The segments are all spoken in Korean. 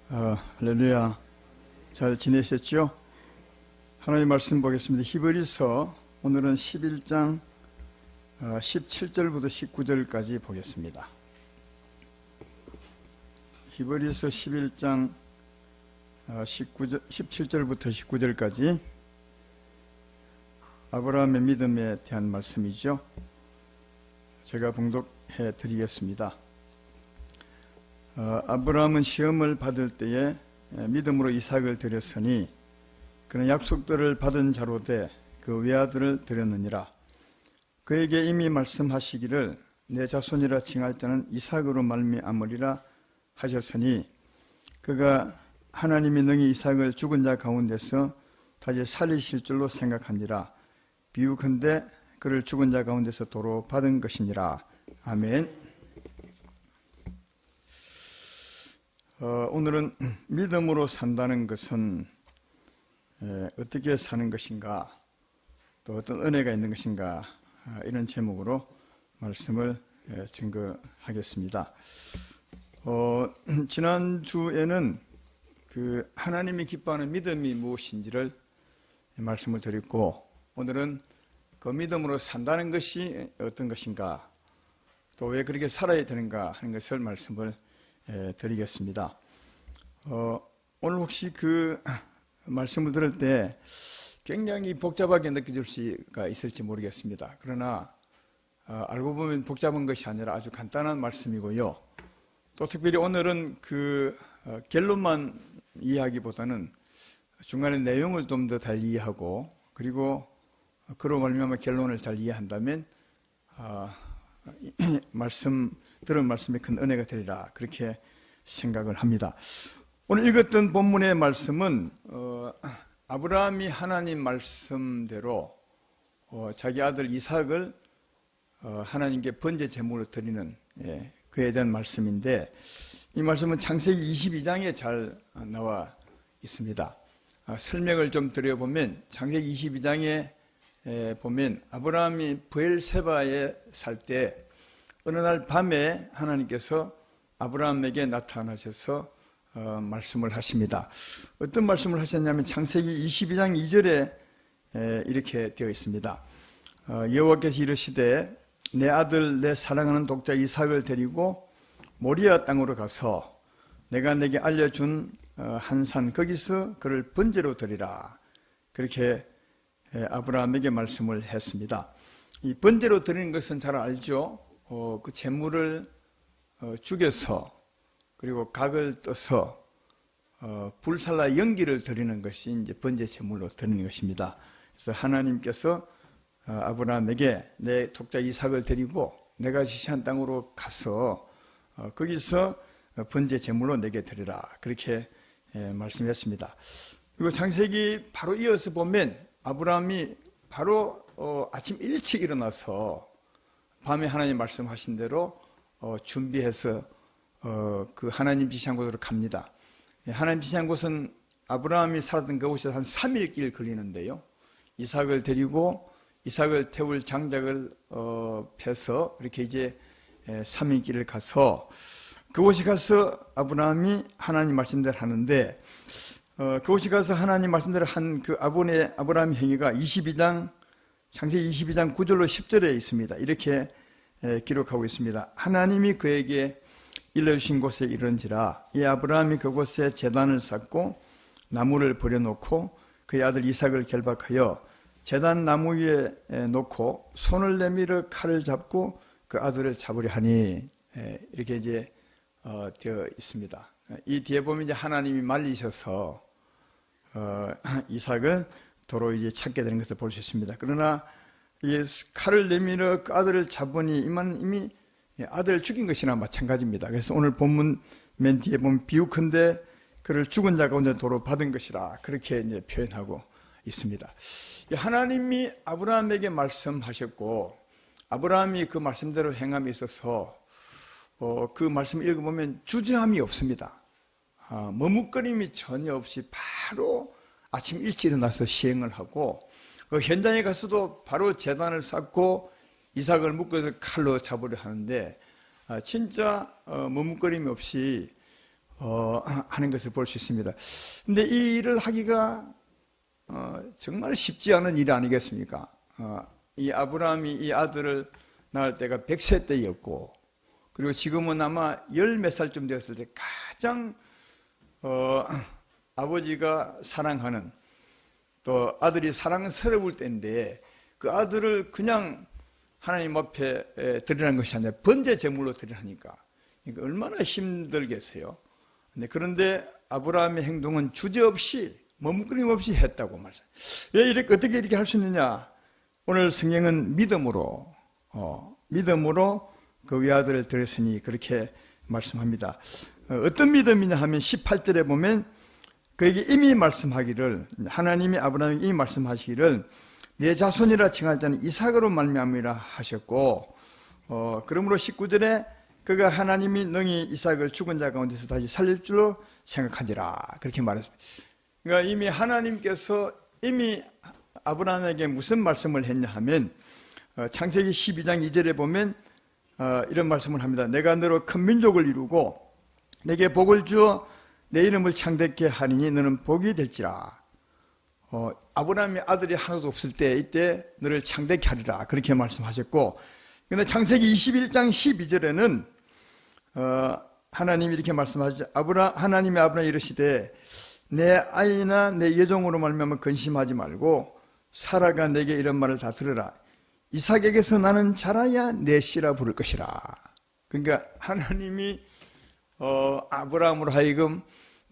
할렐루야. 잘 지내셨죠? 하나님 말씀 보겠습니다. 히브리서 오늘은 11장 17절부터 19절까지 보겠습니다. 히브리서 11장 17절부터 19절까지 아브라함의 믿음에 대한 말씀이죠. 제가 봉독해 드리겠습니다. 아브라함은 시험을 받을 때에 믿음으로 이삭을 드렸으니 그는 약속들을 받은 자로 돼 그 외아들을 드렸느니라. 그에게 이미 말씀하시기를 내 자손이라 칭할 자는 이삭으로 말미암으리라 하셨으니 그가 하나님이 능히 이삭을 죽은 자 가운데서 다시 살리실 줄로 생각하니라. 비유컨대 그를 죽은 자 가운데서 도로 받은 것이니라. 아멘. 오늘은 믿음으로 산다는 것은 어떻게 사는 것인가, 또 어떤 은혜가 있는 것인가, 이런 제목으로 말씀을 증거하겠습니다. 지난주에는 그 하나님이 기뻐하는 믿음이 무엇인지를 말씀을 드렸고, 오늘은 그 믿음으로 산다는 것이 어떤 것인가, 또 왜 그렇게 살아야 되는가 하는 것을 말씀을 드리겠습니다. 오늘 혹시 그 말씀을 들을 때 굉장히 복잡하게 느껴질 수가 있을지 모르겠습니다. 그러나 알고 보면 복잡한 것이 아니라 아주 간단한 말씀이고요. 또 특별히 오늘은 그 결론만 이해하기보다는 중간에 내용을 좀 더 잘 이해하고, 그리고 그로 말미암아 결론을 잘 이해한다면 들은 말씀이 큰 은혜가 되리라, 그렇게 생각을 합니다. 오늘 읽었던 본문의 말씀은 아브라함이 하나님 말씀대로 자기 아들 이삭을 하나님께 번제 제물로 드리는 그에 대한 말씀인데, 이 말씀은 창세기 22장에 잘 나와 있습니다. 설명을 좀 드려보면, 창세기 22장에 보면 아브라함이 브엘세바에 살 때 어느 날 밤에 하나님께서 아브라함에게 나타나셔서 말씀을 하십니다. 어떤 말씀을 하셨냐면 창세기 22장 2절에 이렇게 되어 있습니다. 여호와께서 이르시되 내 아들 내 사랑하는 독자 이삭을 데리고 모리아 땅으로 가서 내가 내게 알려준 한 산 거기서 그를 번제로 드리라, 그렇게 아브라함에게 말씀을 했습니다. 이 번제로 드리는 것은 잘 알죠. 그 제물을 죽여서, 그리고 각을 떠서 불살라 연기를 드리는 것이 이제 번제 제물로 드리는 것입니다. 그래서 하나님께서 아브라함에게 내 독자 이삭을 데리고 내가 지시한 땅으로 가서 거기서 번제 제물로 내게 드리라, 그렇게 말씀했습니다. 그리고 창세기 바로 이어서 보면 아브라함이 바로 아침 일찍 일어나서 밤에 하나님 말씀하신 대로 준비해서 그 하나님 지시한 곳으로 갑니다. 하나님 지시한 곳은 아브라함이 살았던 그곳에서 한 3일 길 걸리는데요. 이삭을 데리고 이삭을 태울 장작을 패서 이렇게 이제 3일 길을 가서 그곳에 가서 아브라함이 하나님 말씀대로 하는데, 그곳에 가서 하나님 말씀대로 한 그 아브라함 행위가 창세기 22장 9절로 10절에 있습니다. 이렇게 기록하고 있습니다. 하나님이 그에게 일러주신 곳에 이른지라 이 아브라함이 그곳에 제단을 쌓고 나무를 버려놓고 그의 아들 이삭을 결박하여 제단 나무 위에 놓고 손을 내밀어 칼을 잡고 그 아들을 잡으려 하니, 이렇게 이제 되어 있습니다. 이 뒤에 보면 이제 하나님이 말리셔서 이삭을 도로 이제 찾게 되는 것을 볼 수 있습니다. 그러나 이 칼을 내밀어 그 아들을 잡으니 이미 아들을 죽인 것이나 마찬가지입니다. 그래서 오늘 본문 맨 뒤에 보면 비유컨대 그를 죽은 자 가운데 도로 받은 것이라, 그렇게 이제 표현하고 있습니다. 하나님이 아브라함에게 말씀하셨고 아브라함이 그 말씀대로 행함에 있어서 그 말씀을 읽어보면 주저함이 없습니다. 머뭇거림이 전혀 없이 바로 아침 일찍 일어나서 시행을 하고, 그 현장에 가서도 바로 제단을 쌓고 이삭을 묶어서 칼로 잡으려 하는데, 진짜 머뭇거림이 없이 하는 것을 볼 수 있습니다. 근데 이 일을 하기가 정말 쉽지 않은 일 아니겠습니까? 이 아브라함이 이 아들을 낳을 때가 100세 때였고, 그리고 지금은 아마 10몇 살쯤 되었을 때 가장 아버지가 사랑하는, 또 아들이 사랑스러울 때인데, 그 아들을 그냥 하나님 앞에 드리라는 것이 아니라 번제 제물로 드리라니까 그러니까 얼마나 힘들겠어요. 그런데 아브라함의 행동은 주저없이 머뭇거림 없이 했다고 말씀해요. 왜 이렇게 어떻게 이렇게 할 수 있느냐? 오늘 성경은 믿음으로 그 외아들을 드렸으니 그렇게 말씀합니다. 어떤 믿음이냐 하면 18절에 보면 그에게 이미 말씀하기를, 하나님이 아브라함에게 이미 말씀하시기를 내 자손이라 칭할 자는 이삭으로 말미암으리라 하셨고, 그러므로 19절에 그가 하나님이 능히 이삭을 죽은 자 가운데서 다시 살릴 줄로 생각하지라 그렇게 말했습니다. 그러니까 이미 하나님께서 이미 아브라함에게 무슨 말씀을 했냐 하면 창세기 12장 2절에 보면 이런 말씀을 합니다. 내가 너로 큰 민족을 이루고 내게 복을 주어 내 이름을 창대케 하리니 너는 복이 될지라. 아브라함의 아들이 하나도 없을 때 이때 너를 창대케 하리라 그렇게 말씀하셨고, 그런데 창세기 21장 12절에는 하나님이 이렇게 말씀하시죠. 하나님이 아브라함에 이르시되 내 아이나 내 여종으로 말미암아 근심하지 말고 사라가 내게 이런 말을 다 들으라. 이삭에게서 나는 자라야 내 씨라 부를 것이라. 그러니까 하나님이 아브라함으로 하여금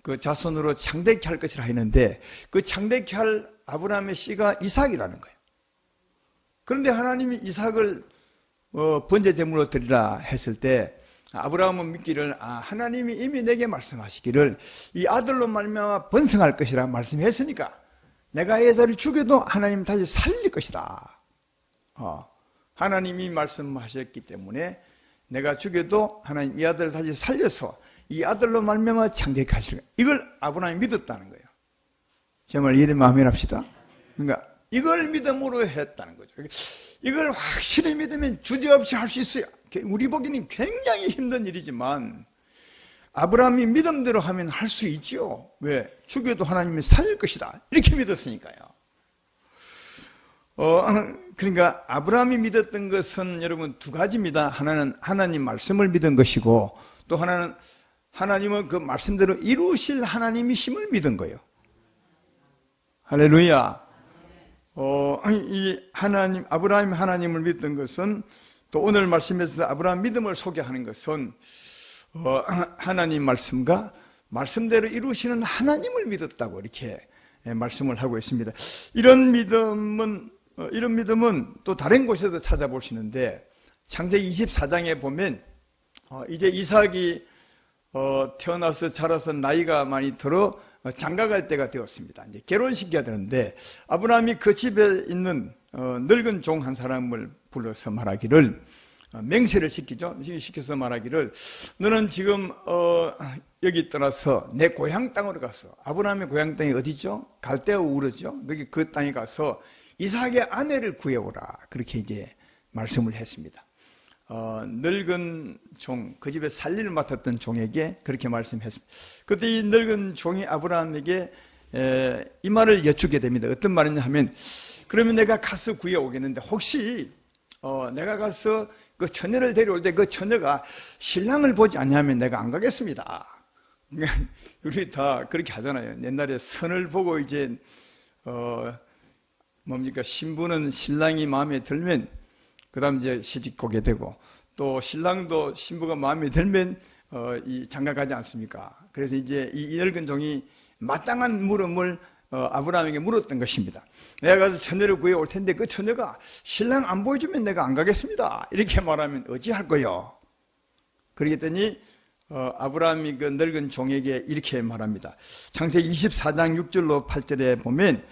그 자손으로 창대케 할 것이라 했는데 그 창대케 할 아브라함의 씨가 이삭이라는 거예요. 그런데 하나님이 이삭을 번제 제물로 드리라 했을 때 아브라함은 믿기를 하나님이 이미 내게 말씀하시기를 이 아들로 말미암아 번성할 것이라 말씀했으니까 내가 이 아들을 죽여도 하나님 다시 살릴 것이다. 하나님이 말씀하셨기 때문에 내가 죽여도 하나님 이 아들을 다시 살려서 이 아들로 말미암아 창대케 하실 거예요. 이걸 아브라함이 믿었다는 거예요. 정말 이해되면 아멘 합시다. 그러니까 이걸 믿음으로 했다는 거죠. 이걸 확실히 믿으면 주저없이 할 수 있어요. 우리 보기에는 굉장히 힘든 일이지만 아브라함이 믿음대로 하면 할 수 있죠. 왜? 죽여도 하나님이 살릴 것이다 이렇게 믿었으니까요. 그러니까 아브라함이 믿었던 것은 여러분 두 가지입니다. 하나는 하나님 말씀을 믿은 것이고, 또 하나는 하나님은 그 말씀대로 이루실 하나님이심을 믿은 거예요. 할렐루야. 이 하나님, 아브라함이 하나님을 믿던 것은, 또 오늘 말씀에서 아브라함 믿음을 소개하는 것은 하나님 말씀과 말씀대로 이루시는 하나님을 믿었다고 이렇게 말씀을 하고 있습니다. 이런 믿음은 또 다른 곳에서 찾아보시는데, 창세기 24장에 보면 이제 이삭이 태어나서 자라서 나이가 많이 들어 장가갈 때가 되었습니다. 이제 결혼시켜야 되는데 아브라함이 그 집에 있는 늙은 종 한 사람을 불러서 말하기를, 맹세를 시켜서 말하기를, 너는 지금 여기 떠나서 내 고향 땅으로 가서, 아브라함의 고향 땅이 어디죠? 갈대아 우르죠. 거기 그 땅에 가서 이삭의 아내를 구해오라 그렇게 이제 말씀을 했습니다. 늙은 종, 그 집에 살림을 맡았던 종에게 그렇게 말씀했습니다. 그때 이 늙은 종이 아브라함에게 이 말을 여쭙게 됩니다. 어떤 말이냐 하면, 그러면 내가 가서 구해오겠는데 혹시 내가 가서 그 처녀를 데려올 때 그 처녀가 신랑을 보지 않냐면 내가 안 가겠습니다. 우리 다 그렇게 하잖아요. 옛날에 선을 보고 이제 신부는 신랑이 마음에 들면 그 다음 이제 시집 오게 되고, 또 신랑도 신부가 마음에 들면 장가가지 않습니까? 그래서 이제 이 늙은 종이 마땅한 물음을 아브라함에게 물었던 것입니다. 내가 가서 처녀를 구해올 텐데 그 처녀가 신랑 안 보여주면 내가 안 가겠습니다 이렇게 말하면 어찌할 거요? 그러겠더니 아브라함이 그 늙은 종에게 이렇게 말합니다. 창세기 24장 6절로 8절에 보면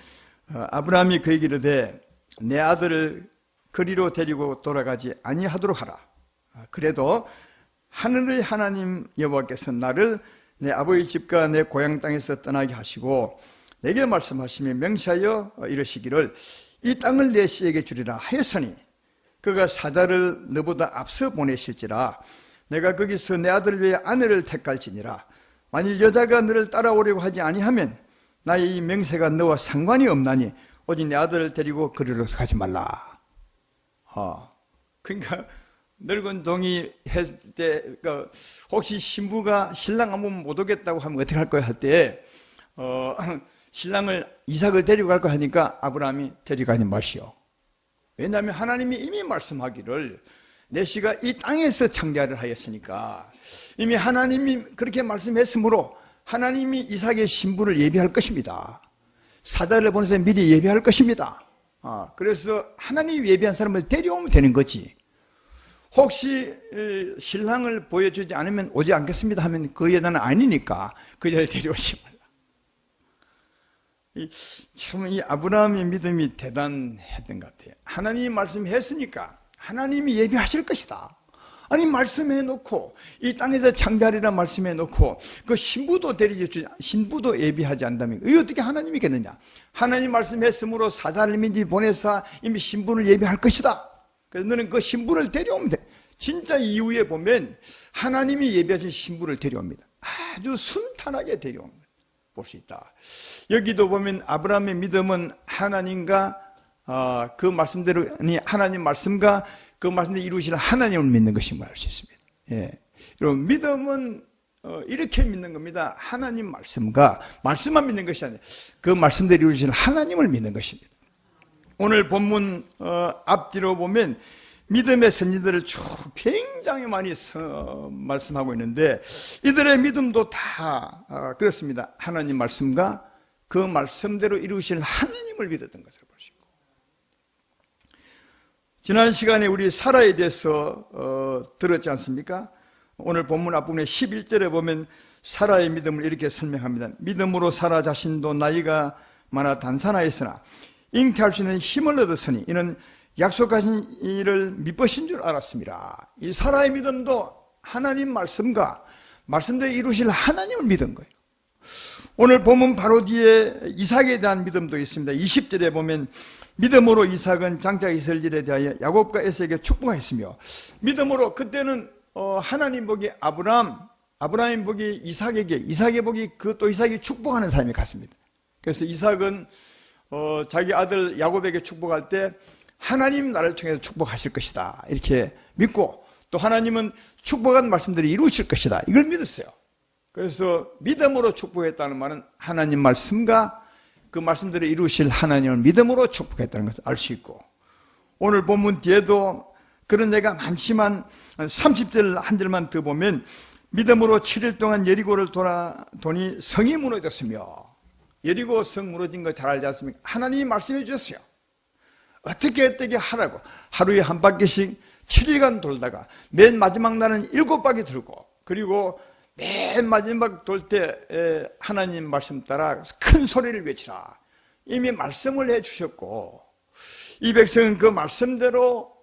아브라함이 그에게 이르되 내 아들을 그리로 데리고 돌아가지 아니하도록 하라. 그래도 하늘의 하나님 여호와께서 나를 내 아버지 집과 내 고향 땅에서 떠나게 하시고 내게 말씀하시며 명시하여 이르시기를 이 땅을 내 씨에게 주리라 하였으니 그가 사자를 너보다 앞서 보내실지라 내가 거기서 내 아들을 위해 아내를 택할지니라. 만일 여자가 너를 따라오려고 하지 아니하면 나의 이 명세가 너와 상관이 없나니 오직 내 아들을 데리고 그리로 가지 말라. 그러니까 늙은 동이 했을 때 혹시 신부가 신랑 안 보면 못 오겠다고 하면 어떻게 할 거야 할 때 신랑을 이삭을 데리고 갈 거 하니까 아브라함이 데려가지 마시오. 왜냐하면 하나님이 이미 말씀하기를 내 씨가 이 땅에서 창자를 하였으니까 이미 하나님이 그렇게 말씀했으므로 하나님이 이삭의 신부를 예비할 것입니다. 사자를 보내서 미리 예비할 것입니다. 그래서 하나님이 예비한 사람을 데려오면 되는 거지. 혹시 신랑을 보여주지 않으면 오지 않겠습니다 하면 그 여자는 아니니까 그 여자를 데려오지 말라. 참 이 아브라함의 믿음이 대단했던 것 같아요. 하나님이 말씀했으니까 하나님이 예비하실 것이다. 아니 말씀해놓고 이 땅에서 창자하리라 말씀해놓고 그 신부도 신부도 예비하지 않다면 이 어떻게 하나님이겠느냐. 하나님 말씀했으므로 사자를 미리 보내서 이미 신부를 예비할 것이다. 그래서 너는 그 신부를 데려오면 돼. 진짜 이후에 보면 하나님이 예비하신 신부를 데려옵니다. 아주 순탄하게 데려옵니다. 볼 수 있다. 여기도 보면 아브라함의 믿음은 하나님과 그 말씀대로 하나님 말씀과 그 말씀대로 이루실 하나님을 믿는 것임을 알 수 있습니다. 예. 여러분 믿음은 이렇게 믿는 겁니다. 하나님 말씀과 말씀만 믿는 것이 아니라 그 말씀대로 이루실 하나님을 믿는 것입니다. 오늘 본문 앞뒤로 보면 믿음의 선지들을 쭉 굉장히 많이 말씀하고 있는데 이들의 믿음도 다 그렇습니다. 하나님 말씀과 그 말씀대로 이루실 하나님을 믿었던 것을 볼 수 있고, 지난 시간에 우리 사라에 대해서 들었지 않습니까? 오늘 본문 앞부분에 11절에 보면 사라의 믿음을 이렇게 설명합니다. 믿음으로 사라 자신도 나이가 많아 단산하였으나 잉태할 수 있는 힘을 얻었으니 이는 약속하신 일을 믿으신 줄 알았습니다. 이 사라의 믿음도 하나님 말씀과 말씀대로 이루실 하나님을 믿은 거예요. 오늘 보면 바로 뒤에 이삭에 대한 믿음도 있습니다. 20절에 보면 믿음으로 이삭은 장자 있을 일에 대하여 야곱과 에서에게 축복하였으며, 믿음으로 그때는 하나님 복이 아브라함의 복이 이삭에게, 이삭의 복이 또 이삭이 축복하는 삶이 갔습니다. 그래서 이삭은 자기 아들 야곱에게 축복할 때 하나님 나를 통해서 축복하실 것이다 이렇게 믿고, 또 하나님은 축복한 말씀들이 이루실 것이다 이걸 믿었어요. 그래서 믿음으로 축복했다는 말은 하나님 말씀과 그 말씀들을 이루실 하나님을 믿음으로 축복했다는 것을 알 수 있고, 오늘 본문 뒤에도 그런 예가 많지만 30절 한 절만 더 보면 믿음으로 7일 동안 여리고를 돌아도니 성이 무너졌으며, 여리고 성 무너진 거 잘 알지 않습니까? 하나님이 말씀해 주셨어요. 어떻게 하라고. 하루에 한 바퀴씩 7일간 돌다가 맨 마지막 날은 7바퀴 돌고, 그리고 맨 마지막 돌 때 하나님 말씀 따라 큰 소리를 외치라 이미 말씀을 해 주셨고, 이 백성은 그 말씀대로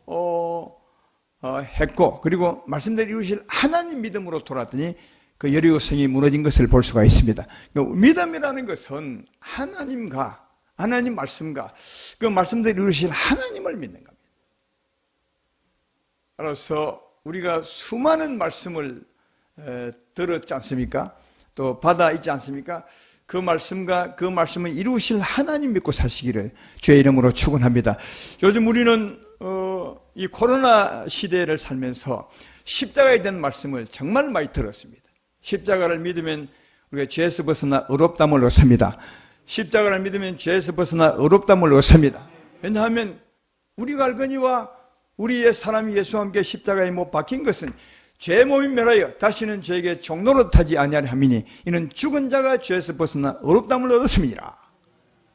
했고, 그리고 말씀대로 이루실 하나님 믿음으로 돌았더니 그 여리고 성이 무너진 것을 볼 수가 있습니다. 믿음이라는 것은 하나님과 하나님 말씀과 그 말씀대로 이루실 하나님을 믿는 겁니다. 따라서 우리가 수많은 말씀을 들었지 않습니까? 또 받아 있지 않습니까? 그 말씀과 그 말씀을 이루실 하나님 믿고 사시기를 주의 이름으로 축원합니다. 요즘 우리는 이 코로나 시대를 살면서 십자가에 대한 말씀을 정말 많이 들었습니다. 십자가를 믿으면 우리가 죄에서 벗어나 의롭다함을 얻습니다. 십자가를 믿으면 죄에서 벗어나 의롭다함을 얻습니다. 왜냐하면 우리가 알거니와 우리의 사람이 예수와 함께 십자가에 못 박힌 것은 죄 몸이 멸하여 다시는 죄에게 종로로 타지 아니하리 함이니 이는 죽은 자가 죄에서 벗어나 의롭다함을 얻었습니다.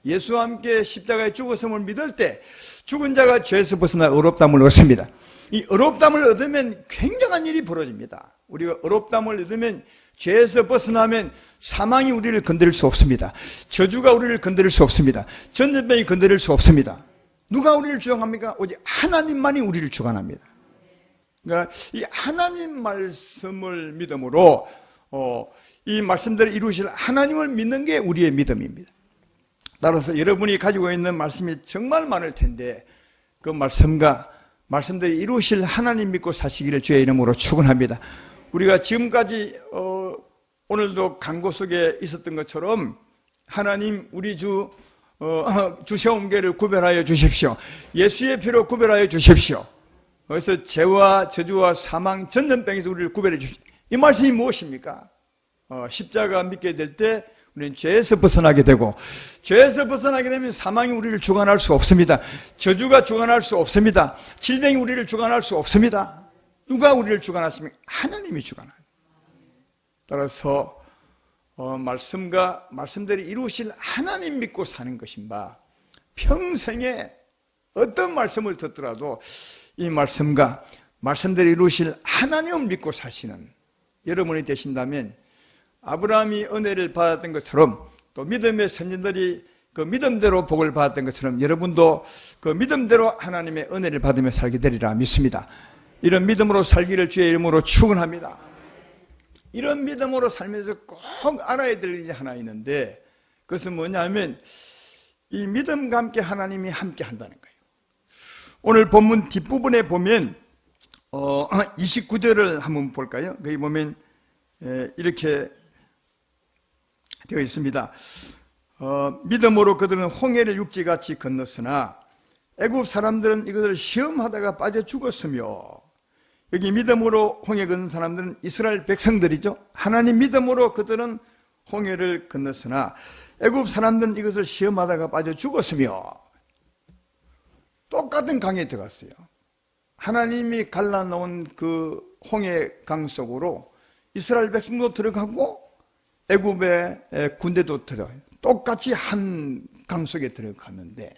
예수와 함께 십자가에 죽었음을 믿을 때 죽은 자가 죄에서 벗어나 의롭다함을 얻습니다. 이 의롭다함을 얻으면 굉장한 일이 벌어집니다. 우리가 의롭다함을 얻으면 죄에서 벗어나면 사망이 우리를 건드릴 수 없습니다. 저주가 우리를 건드릴 수 없습니다. 전염병이 건드릴 수 없습니다. 누가 우리를 주장합니까? 오직 하나님만이 우리를 주관합니다. 그러니까 이 하나님 말씀을 믿음으로 이 말씀대로 이루실 하나님을 믿는 게 우리의 믿음입니다. 따라서 여러분이 가지고 있는 말씀이 정말 많을 텐데 그 말씀과 말씀대로 이루실 하나님 믿고 사시기를 주의 이름으로 축원합니다. 우리가 지금까지 오늘도 강고 속에 있었던 것처럼 하나님 우리 주 세움계를 구별하여 주십시오. 예수의 피로 구별하여 주십시오. 그래서 죄와 저주와 사망 전염병에서 우리를 구별해 주십시오. 이 말씀이 무엇입니까? 십자가 믿게 될 때 우리는 죄에서 벗어나게 되고, 죄에서 벗어나게 되면 사망이 우리를 주관할 수 없습니다. 저주가 주관할 수 없습니다. 질병이 우리를 주관할 수 없습니다. 누가 우리를 주관하십니까? 하나님이 주관합니다. 따라서 말씀대로 이루실 하나님 믿고 사는 것인 바, 평생에 어떤 말씀을 듣더라도 이 말씀대로 이루실 하나님을 믿고 사시는 여러분이 되신다면, 아브라함이 은혜를 받았던 것처럼, 또 믿음의 선진들이 그 믿음대로 복을 받았던 것처럼 여러분도 그 믿음대로 하나님의 은혜를 받으며 살게 되리라 믿습니다. 이런 믿음으로 살기를 주의 이름으로 축원합니다. 이런 믿음으로 살면서 꼭 알아야 될 일이 하나 있는데, 그것은 뭐냐면 이 믿음과 함께 하나님이 함께 한다는 거예요. 오늘 본문 뒷부분에 보면 29절을 한번 볼까요? 거기 보면 이렇게 되어 있습니다. 믿음으로 그들은 홍해를 육지같이 건넜으나 애굽 사람들은 이것을 시험하다가 빠져 죽었으며, 여기 믿음으로 홍해 건넌 사람들은 이스라엘 백성들이죠. 하나님 믿음으로 그들은 홍해를 건넜으나 애굽 사람들은 이것을 시험하다가 빠져 죽었으며, 똑같은 강에 들어갔어요. 하나님이 갈라놓은 그 홍해강 속으로 이스라엘 백성도 들어가고 애굽의 군대도 들어가요. 똑같이 한 강 속에 들어갔는데,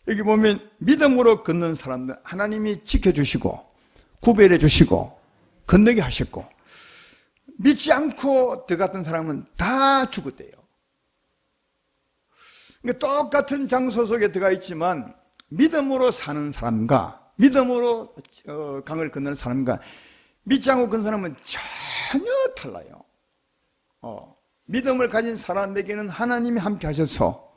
여기 보면 믿음으로 걷는 사람들 하나님이 지켜주시고 구별해 주시고 건너게 하셨고, 믿지 않고 들어갔던 사람은 다 죽었대요. 그러니까 똑같은 장소 속에 들어가 있지만 믿음으로 사는 사람과 믿음으로 강을 건너는 사람과 믿지 않고 건 사람은 전혀 달라요. 믿음을 가진 사람에게는 하나님이 함께 하셔서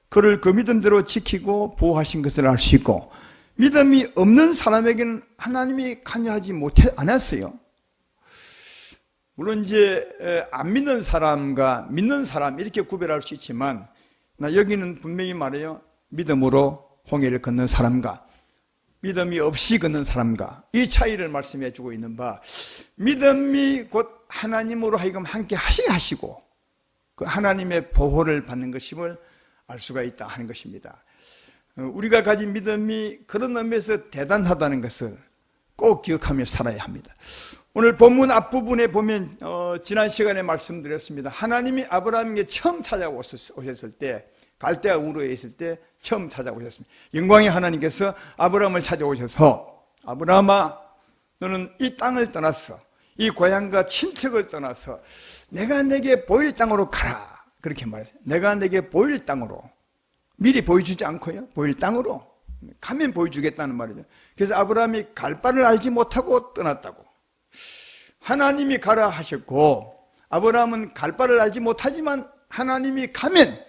그를 그 믿음대로 지키고 보호하신 것을 알 수 있고, 믿음이 없는 사람에게는 하나님이 관여하지 않았어요. 물론 이제 안 믿는 사람과 믿는 사람 이렇게 구별할 수 있지만, 여기는 분명히 말해요. 믿음으로 홍해를 건넌 사람과 믿음이 없이 걷는 사람과 이 차이를 말씀해 주고 있는 바, 믿음이 곧 하나님으로 하여금 함께 하시게 하시고 그 하나님의 보호를 받는 것임을 알 수가 있다 하는 것입니다. 우리가 가진 믿음이 그런 의미에서 대단하다는 것을 꼭 기억하며 살아야 합니다. 오늘 본문 앞부분에 보면 지난 시간에 말씀드렸습니다. 하나님이 아브라함에게 처음 찾아오셨을 때, 갈대아 우르에 있을 때 처음 찾아오셨습니다. 영광의 하나님께서 아브라함을 찾아오셔서, 아브라함아, 너는 이 땅을 떠났어. 이 고향과 친척을 떠나서 내가 내게 보일 땅으로 가라. 그렇게 말했어요. 내가 내게 보일 땅으로. 미리 보여주지 않고요. 보일 땅으로. 가면 보여주겠다는 말이죠. 그래서 아브라함이 갈 바를 알지 못하고 떠났다고. 하나님이 가라 하셨고, 아브라함은 갈 바를 알지 못하지만 하나님이 가면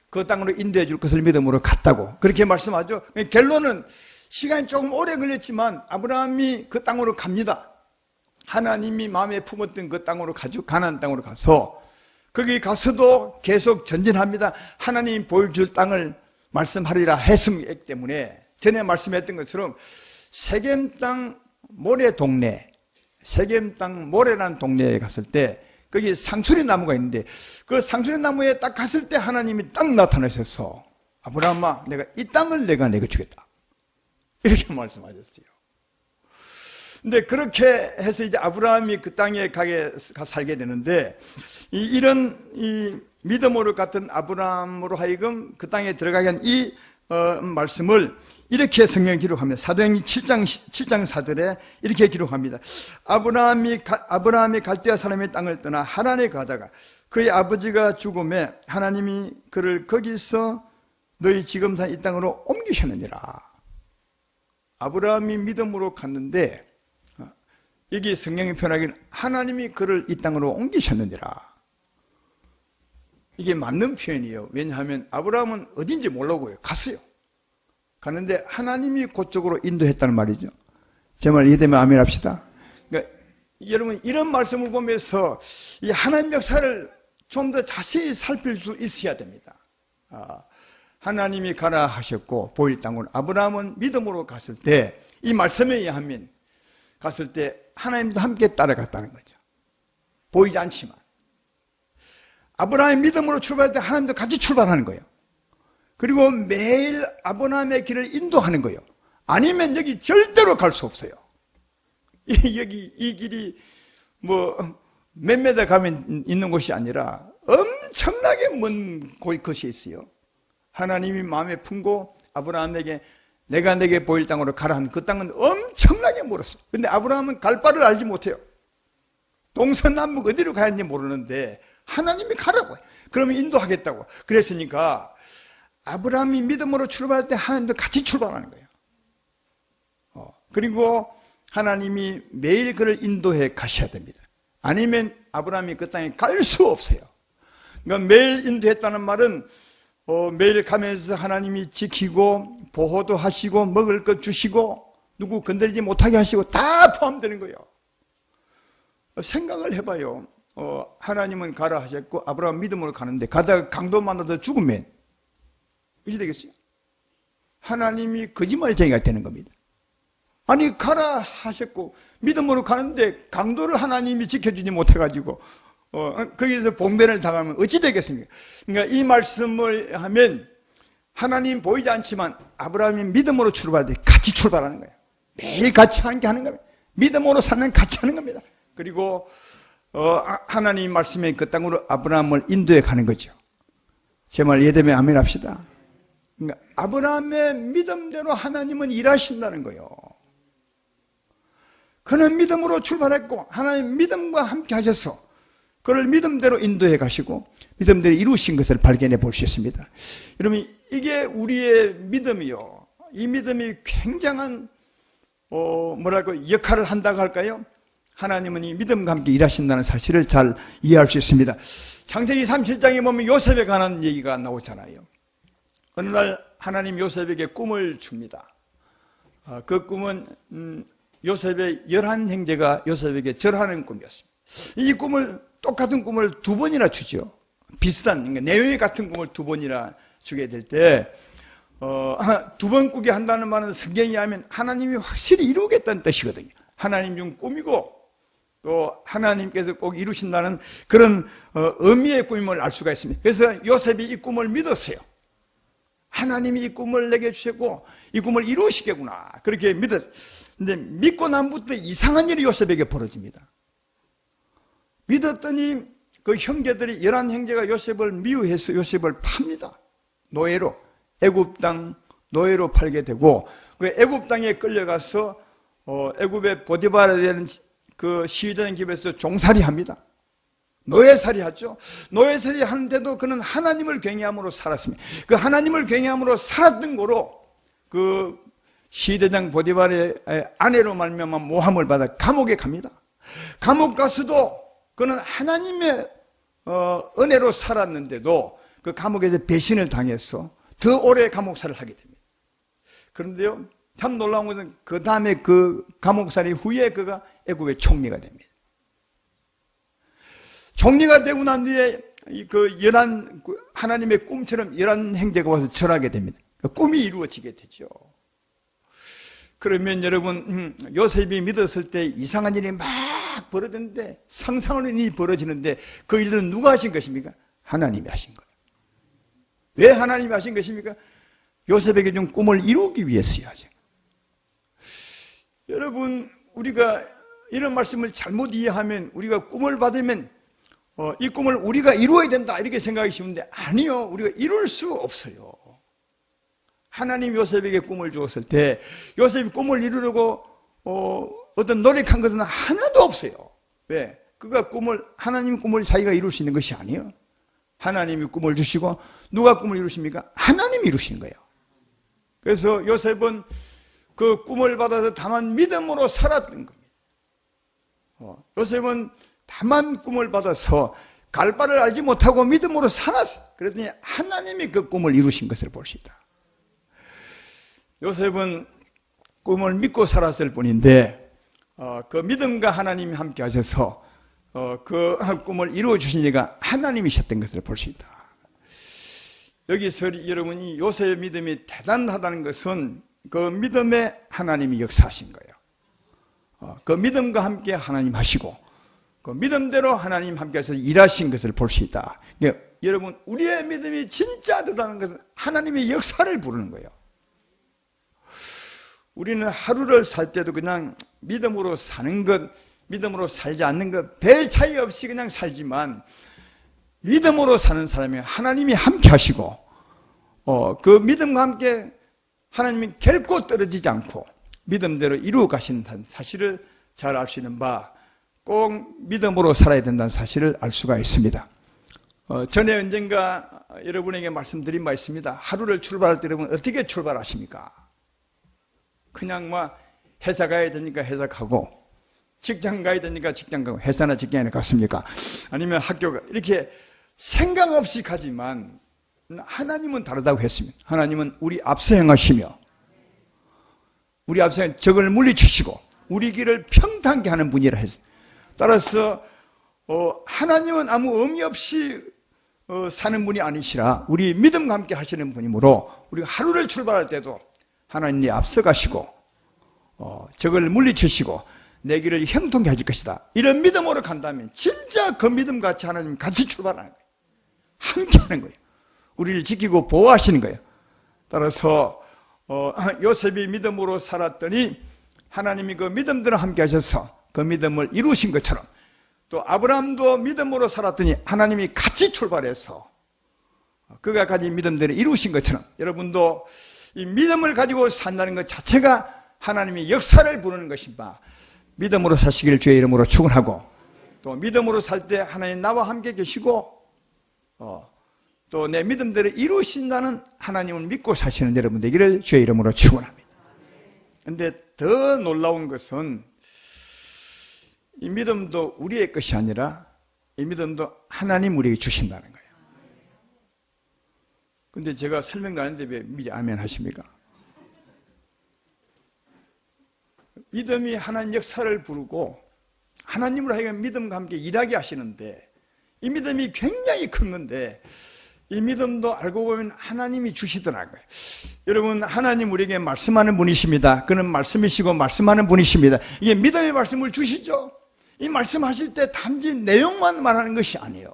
그 땅으로 인도해 줄 것을 믿음으로 갔다고. 그렇게 말씀하죠. 결론은 시간이 조금 오래 걸렸지만 아브라함이 그 땅으로 갑니다. 하나님이 마음에 품었던 그 땅으로 가죠. 가나안 땅으로 가서 거기 가서도 계속 전진합니다. 하나님이 보여줄 땅을 말씀하리라 했기 때문에, 전에 말씀했던 것처럼 세겜 땅 모래 동네, 세겜 땅 모래라는 동네에 갔을 때 거기 상수리 나무가 있는데, 그 상수리 나무에 딱 갔을 때 하나님이 딱 나타나셔서 아브라함아, 내가 이 땅을 내가 내게 주겠다. 이렇게 말씀하셨어요. 근데 그렇게 해서 이제 아브라함이 그 땅에 살게 되는데, 이런 믿음으로 갔던 아브라함으로 하여금 그 땅에 들어가게 한 이 말씀을 이렇게 성경에 기록합니다. 사도행전 7장 4절에 이렇게 기록합니다. 아브라함이 갈대아 사람의 땅을 떠나 하란에 가다가 그의 아버지가 죽음에 하나님이 그를 거기서 너희 지금 산 이 땅으로 옮기셨느니라. 아브라함이 믿음으로 갔는데, 여기 성경이 표현하기는 하나님이 그를 이 땅으로 옮기셨느니라. 이게 맞는 표현이에요. 왜냐하면 아브라함은 어딘지 모르고요. 갔어요. 갔는데 하나님이 그쪽으로 인도했다는 말이죠. 제 말 이해되면 아멘 합시다. 그러니까 여러분 이런 말씀을 보면서 이 하나님 역사를 좀 더 자세히 살필 수 있어야 됩니다. 하나님이 가라 하셨고 보일 땅으로 아브라함은 믿음으로 갔을 때 이 말씀에 의하면 갔을 때 하나님도 함께 따라갔다는 거죠. 보이지 않지만 아브라함이 믿음으로 출발할 때 하나님도 같이 출발하는 거예요. 그리고 매일 아브라함의 길을 인도하는 거예요. 아니면 여기 절대로 갈 수 없어요. 여기 이 길이 뭐 몇 메다 가면 있는 곳이 아니라 엄청나게 먼 곳이 있어요. 하나님이 마음에 품고 아브라함에게 내가 내게 보일 땅으로 가라 한 그 땅은 엄청나게 멀었어. 근데 아브라함은 갈 바를 알지 못해요. 동서남북 어디로 가야 하는지 모르는데 하나님이 가라고 해요. 그러면 인도하겠다고. 그랬으니까 아브라함이 믿음으로 출발할 때 하나님도 같이 출발하는 거예요. 그리고 하나님이 매일 그를 인도해 가셔야 됩니다. 아니면 아브라함이 그 땅에 갈 수 없어요. 그러니까 매일 인도했다는 말은 매일 가면서 하나님이 지키고 보호도 하시고 먹을 것 주시고 누구 건들지 못하게 하시고 다 포함되는 거예요. 생각을 해봐요. 하나님은 가라 하셨고 아브라함 믿음으로 가는데 가다가 강도 만나서 죽으면 어찌 되겠어요? 하나님이 거짓말쟁이가 되는 겁니다. 아니 가라 하셨고 믿음으로 가는데 강도를 하나님이 지켜주지 못해가지고 거기서 봉변을 당하면 어찌 되겠습니까? 그러니까 이 말씀을 하면 하나님 보이지 않지만 아브라함이 믿음으로 출발할 때 같이 출발하는 거예요. 매일 같이 함께 하는 겁니다. 믿음으로 사는 같이 하는 겁니다. 그리고 하나님 말씀의 그 땅으로 아브라함을 인도해 가는 거죠. 제 말 이해되면 아멘 합시다. 그러니까 아브라함의 믿음대로 하나님은 일하신다는 거예요. 그는 믿음으로 출발했고 하나님 믿음과 함께 하셔서 그를 믿음대로 인도해 가시고 믿음대로 이루신 것을 발견해 볼 수 있습니다. 여러분 이게 우리의 믿음이요. 이 믿음이 굉장한 역할을 한다고 할까요? 하나님은 이 믿음과 함께 일하신다는 사실을 잘 이해할 수 있습니다. 창세기 37장에 보면 요셉에 관한 얘기가 나오잖아요. 어느 날 하나님 요셉에게 꿈을 줍니다. 그 꿈은 요셉의 11형제가 요셉에게 절하는 꿈이었습니다. 이 꿈을 똑같은 꿈을 두 번이나 주죠. 비슷한 그러니까 내용이 같은 꿈을 두 번이나 주게 될 때 두 번 꾸게 한다는 말은 성경에 하면 하나님이 확실히 이루겠다는 뜻이거든요. 하나님 중 꿈이고 또 하나님께서 꼭 이루신다는 그런 의미의 꿈임을 알 수가 있습니다. 그래서 요셉이 이 꿈을 믿었어요. 하나님이 이 꿈을 내게 주셨고 이 꿈을 이루시겠구나 그렇게 믿었어요. 근데 믿고 난부터 이상한 일이 요셉에게 벌어집니다. 믿었더니 그 형제들이 11형제가 요셉을 미워해서 요셉을 팝니다. 노예로 애굽 땅 노예로 팔게 되고 그 애굽 땅에 끌려가서 애굽의 보디바라라는 그 시위대장 집에서 종살이 합니다. 노예살이 하죠. 노예살이 하는데도 그는 하나님을 경외함으로 살았습니다. 그 하나님을 경외함으로 살았던 거로 그 시대장 보디발의 아내로 말미암아 모함을 받아 감옥에 갑니다. 감옥 가서도 그는 하나님의 은혜로 살았는데도 그 감옥에서 배신을 당해서 더 오래 감옥살이를 하게 됩니다. 그런데요, 참 놀라운 것은 그 다음에 그 감옥살이 후에 그가 애굽의 총리가 됩니다. 총리가 되고 난 뒤에 하나님의 꿈처럼 11형제가 와서 절하게 됩니다. 꿈이 이루어지게 되죠. 그러면 여러분 요셉이 믿었을 때 이상한 일이 막 벌어지는데 상상하는 일이 벌어지는데 그 일은 누가 하신 것입니까? 하나님이 하신 거예요. 왜 하나님이 하신 것입니까? 요셉에게 준 꿈을 이루기 위해서요. 여러분 우리가 이런 말씀을 잘못 이해하면 우리가 꿈을 받으면 이 꿈을 우리가 이루어야 된다 이렇게 생각하기 쉬운데 아니요. 우리가 이룰 수 없어요. 하나님 요셉에게 꿈을 주었을 때 요셉이 꿈을 이루려고 어떤 노력한 것은 하나도 없어요. 왜? 그가 하나님 꿈을 자기가 이룰 수 있는 것이 아니에요. 하나님이 꿈을 주시고 누가 꿈을 이루십니까? 하나님이 이루시는 거예요. 그래서 요셉은 그 꿈을 받아서 다만 믿음으로 살았던 겁니다. 요셉은 다만 꿈을 받아서 갈 바를 알지 못하고 믿음으로 살았어요. 그랬더니 하나님이 그 꿈을 이루신 것을 볼 수 있다. 요셉은 꿈을 믿고 살았을 뿐인데 그 믿음과 하나님이 함께 하셔서 그 꿈을 이루어 주신 이가 하나님이셨던 것을 볼 수 있다. 여기서 여러분이 요셉의 믿음이 대단하다는 것은 그 믿음에 하나님이 역사하신 거예요. 그 믿음과 함께 하나님 하시고 그 믿음대로 하나님 함께 하셔서 일하신 것을 볼 수 있다. 그러니까 여러분, 우리의 믿음이 진짜 대단한 것은 하나님의 역사를 부르는 거예요. 우리는 하루를 살 때도 그냥 믿음으로 사는 것, 믿음으로 살지 않는 것 별 차이 없이 그냥 살지만, 믿음으로 사는 사람이 하나님이 함께 하시고 그 믿음과 함께 하나님이 결코 떨어지지 않고 믿음대로 이루어 가신다는 사실을 잘 알 수 있는 바, 꼭 믿음으로 살아야 된다는 사실을 알 수가 있습니다. 전에 언젠가 여러분에게 말씀드린 바 있습니다. 하루를 출발할 때 여러분 어떻게 출발하십니까? 그냥 회사 가야 되니까 회사 가고, 직장 가야 되니까 직장 가고, 회사나 직장에 갔습니까? 아니면 학교가, 이렇게 생각 없이 가지만 하나님은 다르다고 했습니다. 하나님은 우리 앞서 행하시며 우리 앞서 적을 물리치시고 우리 길을 평탄케 하는 분이라 했습니다. 따라서 하나님은 아무 의미 없이 사는 분이 아니시라 우리 믿음과 함께 하시는 분이므로 우리가 하루를 출발할 때도 하나님이 앞서 가시고 적을 물리치시고 내 길을 형통케 하실 것이다. 이런 믿음으로 간다면 진짜 그 믿음 같이 하나님 같이 출발하는 거예요. 함께 하는 거예요. 우리를 지키고 보호하시는 거예요. 따라서 요셉이 믿음으로 살았더니 하나님이 그 믿음대로 함께 하셔서 그 믿음을 이루신 것처럼, 또 아브라함도 믿음으로 살았더니 하나님이 같이 출발해서 그가 가진 믿음대로 이루신 것처럼, 여러분도 이 믿음을 가지고 산다는 것 자체가 하나님이 역사를 부르는 것이다. 믿음으로 사시길 주의 이름으로 축원하고, 또 믿음으로 살 때 하나님 나와 함께 계시고 또 내 믿음대로 이루신다는 하나님을 믿고 사시는 여러분 되기를 주의 이름으로 축원합니다. 그런데 더 놀라운 것은 이 믿음도 우리의 것이 아니라 이 믿음도 하나님 우리에게 주신다는 거예요. 근데 제가 설명도 안 했는데 왜 미리 아멘 하십니까? 믿음이 하나님 역사를 부르고 하나님으로 하여금 믿음과 함께 일하게 하시는데, 이 믿음이 굉장히 큰 건데 이 믿음도 알고 보면 하나님이 주시더라고요. 여러분, 하나님 우리에게 말씀하는 분이십니다. 그는 말씀이시고 말씀하는 분이십니다. 이게 믿음의 말씀을 주시죠. 이 말씀하실 때 단지 내용만 말하는 것이 아니에요.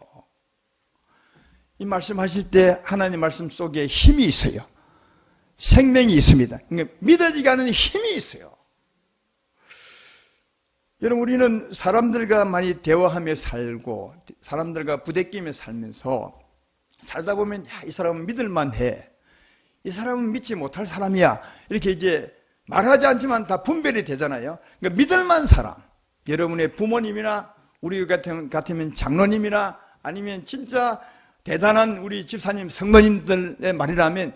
이 말씀하실 때 하나님 말씀 속에 힘이 있어요. 생명이 있습니다. 그러니까 믿어지게 하는 힘이 있어요. 여러분, 우리는 사람들과 많이 대화하며 살고 사람들과 부대끼며 살면서 살다 보면 이 사람은 믿을만해, 이 사람은 믿지 못할 사람이야, 이렇게 이제 말하지 않지만 다 분별이 되잖아요. 그러니까 믿을만한 사람, 여러분의 부모님이나 우리 같으면 장로님이나 아니면 진짜 대단한 우리 집사님, 성도님들의 말이라면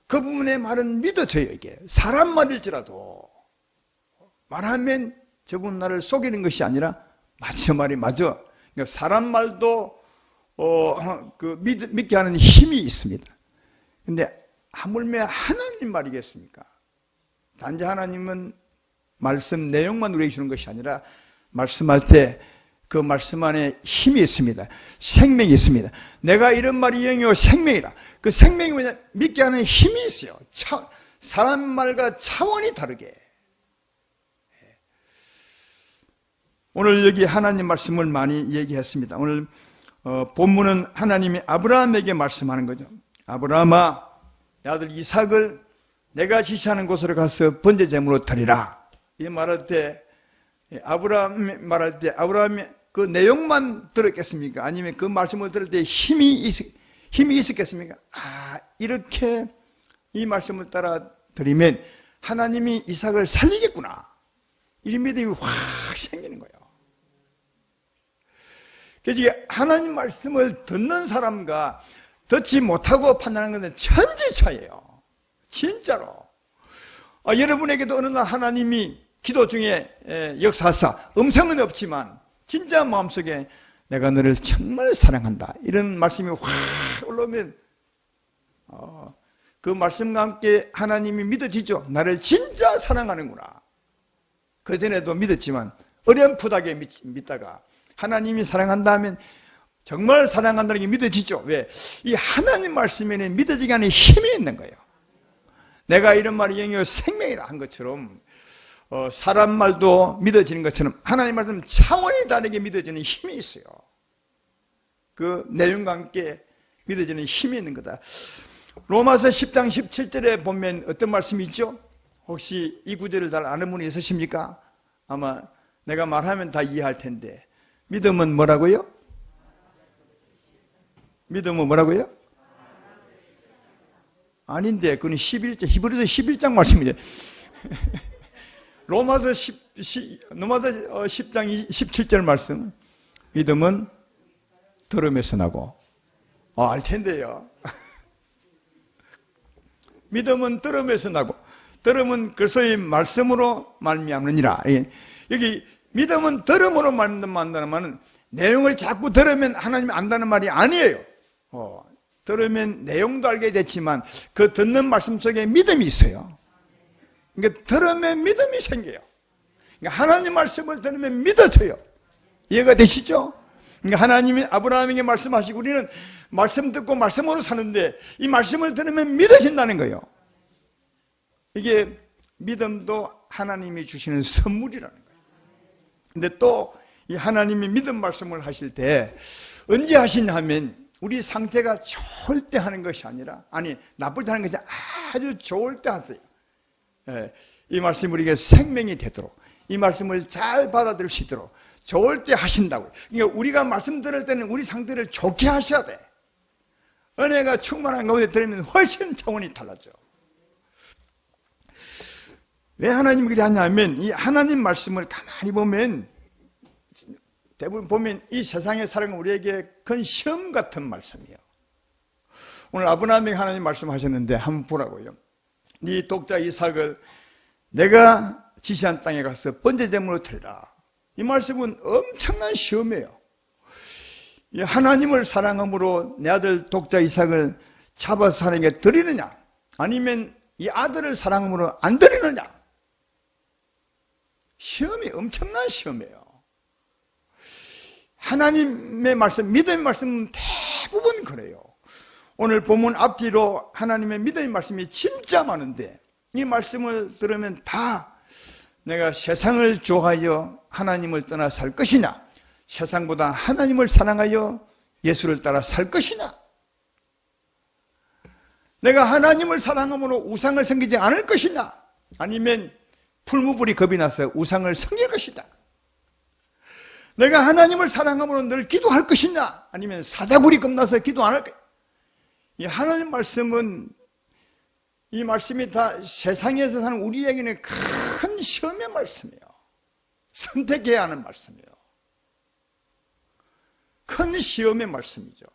그 부분의 말은 믿어져요. 이게 사람 말일지라도 말하면 저분 나를 속이는 것이 아니라 맞죠, 말이 맞아. 그러니까 사람 말도 믿게 하는 힘이 있습니다. 근데 하물며 하나님 말이겠습니까? 단지 하나님은 말씀 내용만 우리에게 주는 것이 아니라 말씀할 때 그 말씀 안에 힘이 있습니다. 생명이 있습니다. 내가 이런 말이 영이요 생명이라. 그 생명이 뭐냐? 믿게 하는 힘이 있어요. 사람 말과 차원이 다르게. 오늘 여기 하나님 말씀을 많이 얘기했습니다. 오늘 본문은 하나님이 아브라함에게 말씀하는 거죠. 아브라함아, 내 아들 이삭을 내가 지시하는 곳으로 가서 번제 제물로 드리라. 이 말할 때 아브라함이 그 내용만 들었겠습니까? 아니면 그 말씀을 들을 때 힘이 있었겠습니까? 이렇게 이 말씀을 따라 드리면 하나님이 이삭을 살리겠구나, 이런 믿음이 확 생기는 거예요. 그래서 하나님 말씀을 듣는 사람과 듣지 못하고 판단하는 것은 천지 차이예요. 진짜로. 여러분에게도 어느 날 하나님이 기도 중에 역사하사, 음성은 없지만 진짜 마음속에 내가 너를 정말 사랑한다, 이런 말씀이 확 올라오면 그 말씀과 함께 하나님이 믿어지죠. 나를 진짜 사랑하는구나. 그전에도 믿었지만 어렴풋하게 믿다가 하나님이 사랑한다 하면 정말 사랑한다는 게 믿어지죠. 왜? 이 하나님 말씀에는 믿어지게 하는 힘이 있는 거예요. 내가 이런 말이 영이요 생명이라 한 것처럼 사람 말도 믿어지는 것처럼 하나님 말씀 차원이 다르게 믿어지는 힘이 있어요. 그 내용과 함께 믿어지는 힘이 있는 거다. 로마서 10장 17절에 보면 어떤 말씀이 있죠? 혹시 이 구절을 잘 아는 분이 있으십니까? 아마 내가 말하면 다 이해할 텐데 믿음은 뭐라고요? 믿음은 뭐라고요? 아닌데 그건 11장 히브리서 11장 말씀이죠. 로마서 10장 17절 말씀 믿음은 들음에서 나고 알 텐데요. 믿음은 들음에서 나고 들음은 그리스도의 말씀으로 말미암느니라. 여기 믿음은 들음으로 말미암는다는 내용을 자꾸 들으면 하나님이 안다는 말이 아니에요. 들으면 내용도 알게 됐지만 그 듣는 말씀 속에 믿음이 있어요. 그러니까 들으면 믿음이 생겨요. 그러니까 하나님 말씀을 들으면 믿어져요. 이해가 되시죠? 그러니까 하나님이 아브라함에게 말씀하시고 우리는 말씀 듣고 말씀으로 사는데 이 말씀을 들으면 믿어진다는 거예요. 이게 믿음도 하나님이 주시는 선물이라는 거예요. 근데 또 이 하나님이 믿음 말씀을 하실 때 언제 하시냐 하면 우리 상태가 좋을 때 하는 것이 아니라 나쁠 때 하는 것이 아주 좋을 때 하세요. 이 말씀이 우리에게 생명이 되도록 이 말씀을 잘 받아들일 수 있도록 좋을 때 하신다고요. 그러니까 우리가 말씀 들을 때는 우리 상태를 좋게 하셔야 돼. 은혜가 충만한 가운데 들으면 훨씬 차원이 달라져. 왜 하나님이 그리 하냐면 이 하나님 말씀을 가만히 보면 대부분 보면 이 세상의 사랑은 우리에게 큰 시험 같은 말씀이에요. 오늘 아브라함에게 하나님 말씀하셨는데 한번 보라고요. 네 독자 이삭을 내가 지시한 땅에 가서 번제제물로 드리라. 이 말씀은 엄청난 시험이에요. 하나님을 사랑함으로 내 아들 독자 이삭을 잡아서 하나님께 드리느냐 아니면 이 아들을 사랑함으로 안 드리느냐. 시험이 엄청난 시험이에요. 하나님의 말씀, 믿음의 말씀은 대부분 그래요. 오늘 본문 앞뒤로 하나님의 믿음의 말씀이 진짜 많은데 이 말씀을 들으면 다 내가 세상을 좋아하여 하나님을 떠나 살 것이냐 세상보다 하나님을 사랑하여 예수를 따라 살 것이냐 내가 하나님을 사랑함으로 우상을 섬기지 않을 것이냐 아니면 풀무불이 겁이 나서 우상을 섬길 것이다. 내가 하나님을 사랑함으로 늘 기도할 것이냐 아니면 사자굴이 겁나서 기도 안 할 것이냐. 이 하나님 말씀은 이 말씀이 다 세상에서 사는 우리에게는 큰 시험의 말씀이에요. 선택해야 하는 말씀이에요. 큰 시험의 말씀이죠.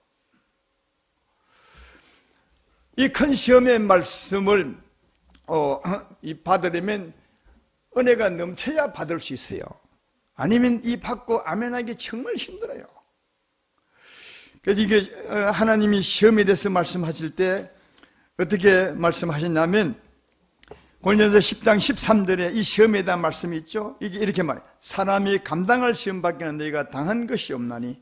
이 큰 시험의 말씀을 받으려면 은혜가 넘쳐야 받을 수 있어요. 아니면 이 받고 아멘하기 정말 힘들어요. 그래서 이게 하나님이 시험에 대해서 말씀하실 때 어떻게 말씀하셨냐면 고린도서 10장 13절에 이 시험에 대한 말씀이 있죠. 이게 이렇게 말해요. 사람이 감당할 시험 밖에는 너희가 당한 것이 없나니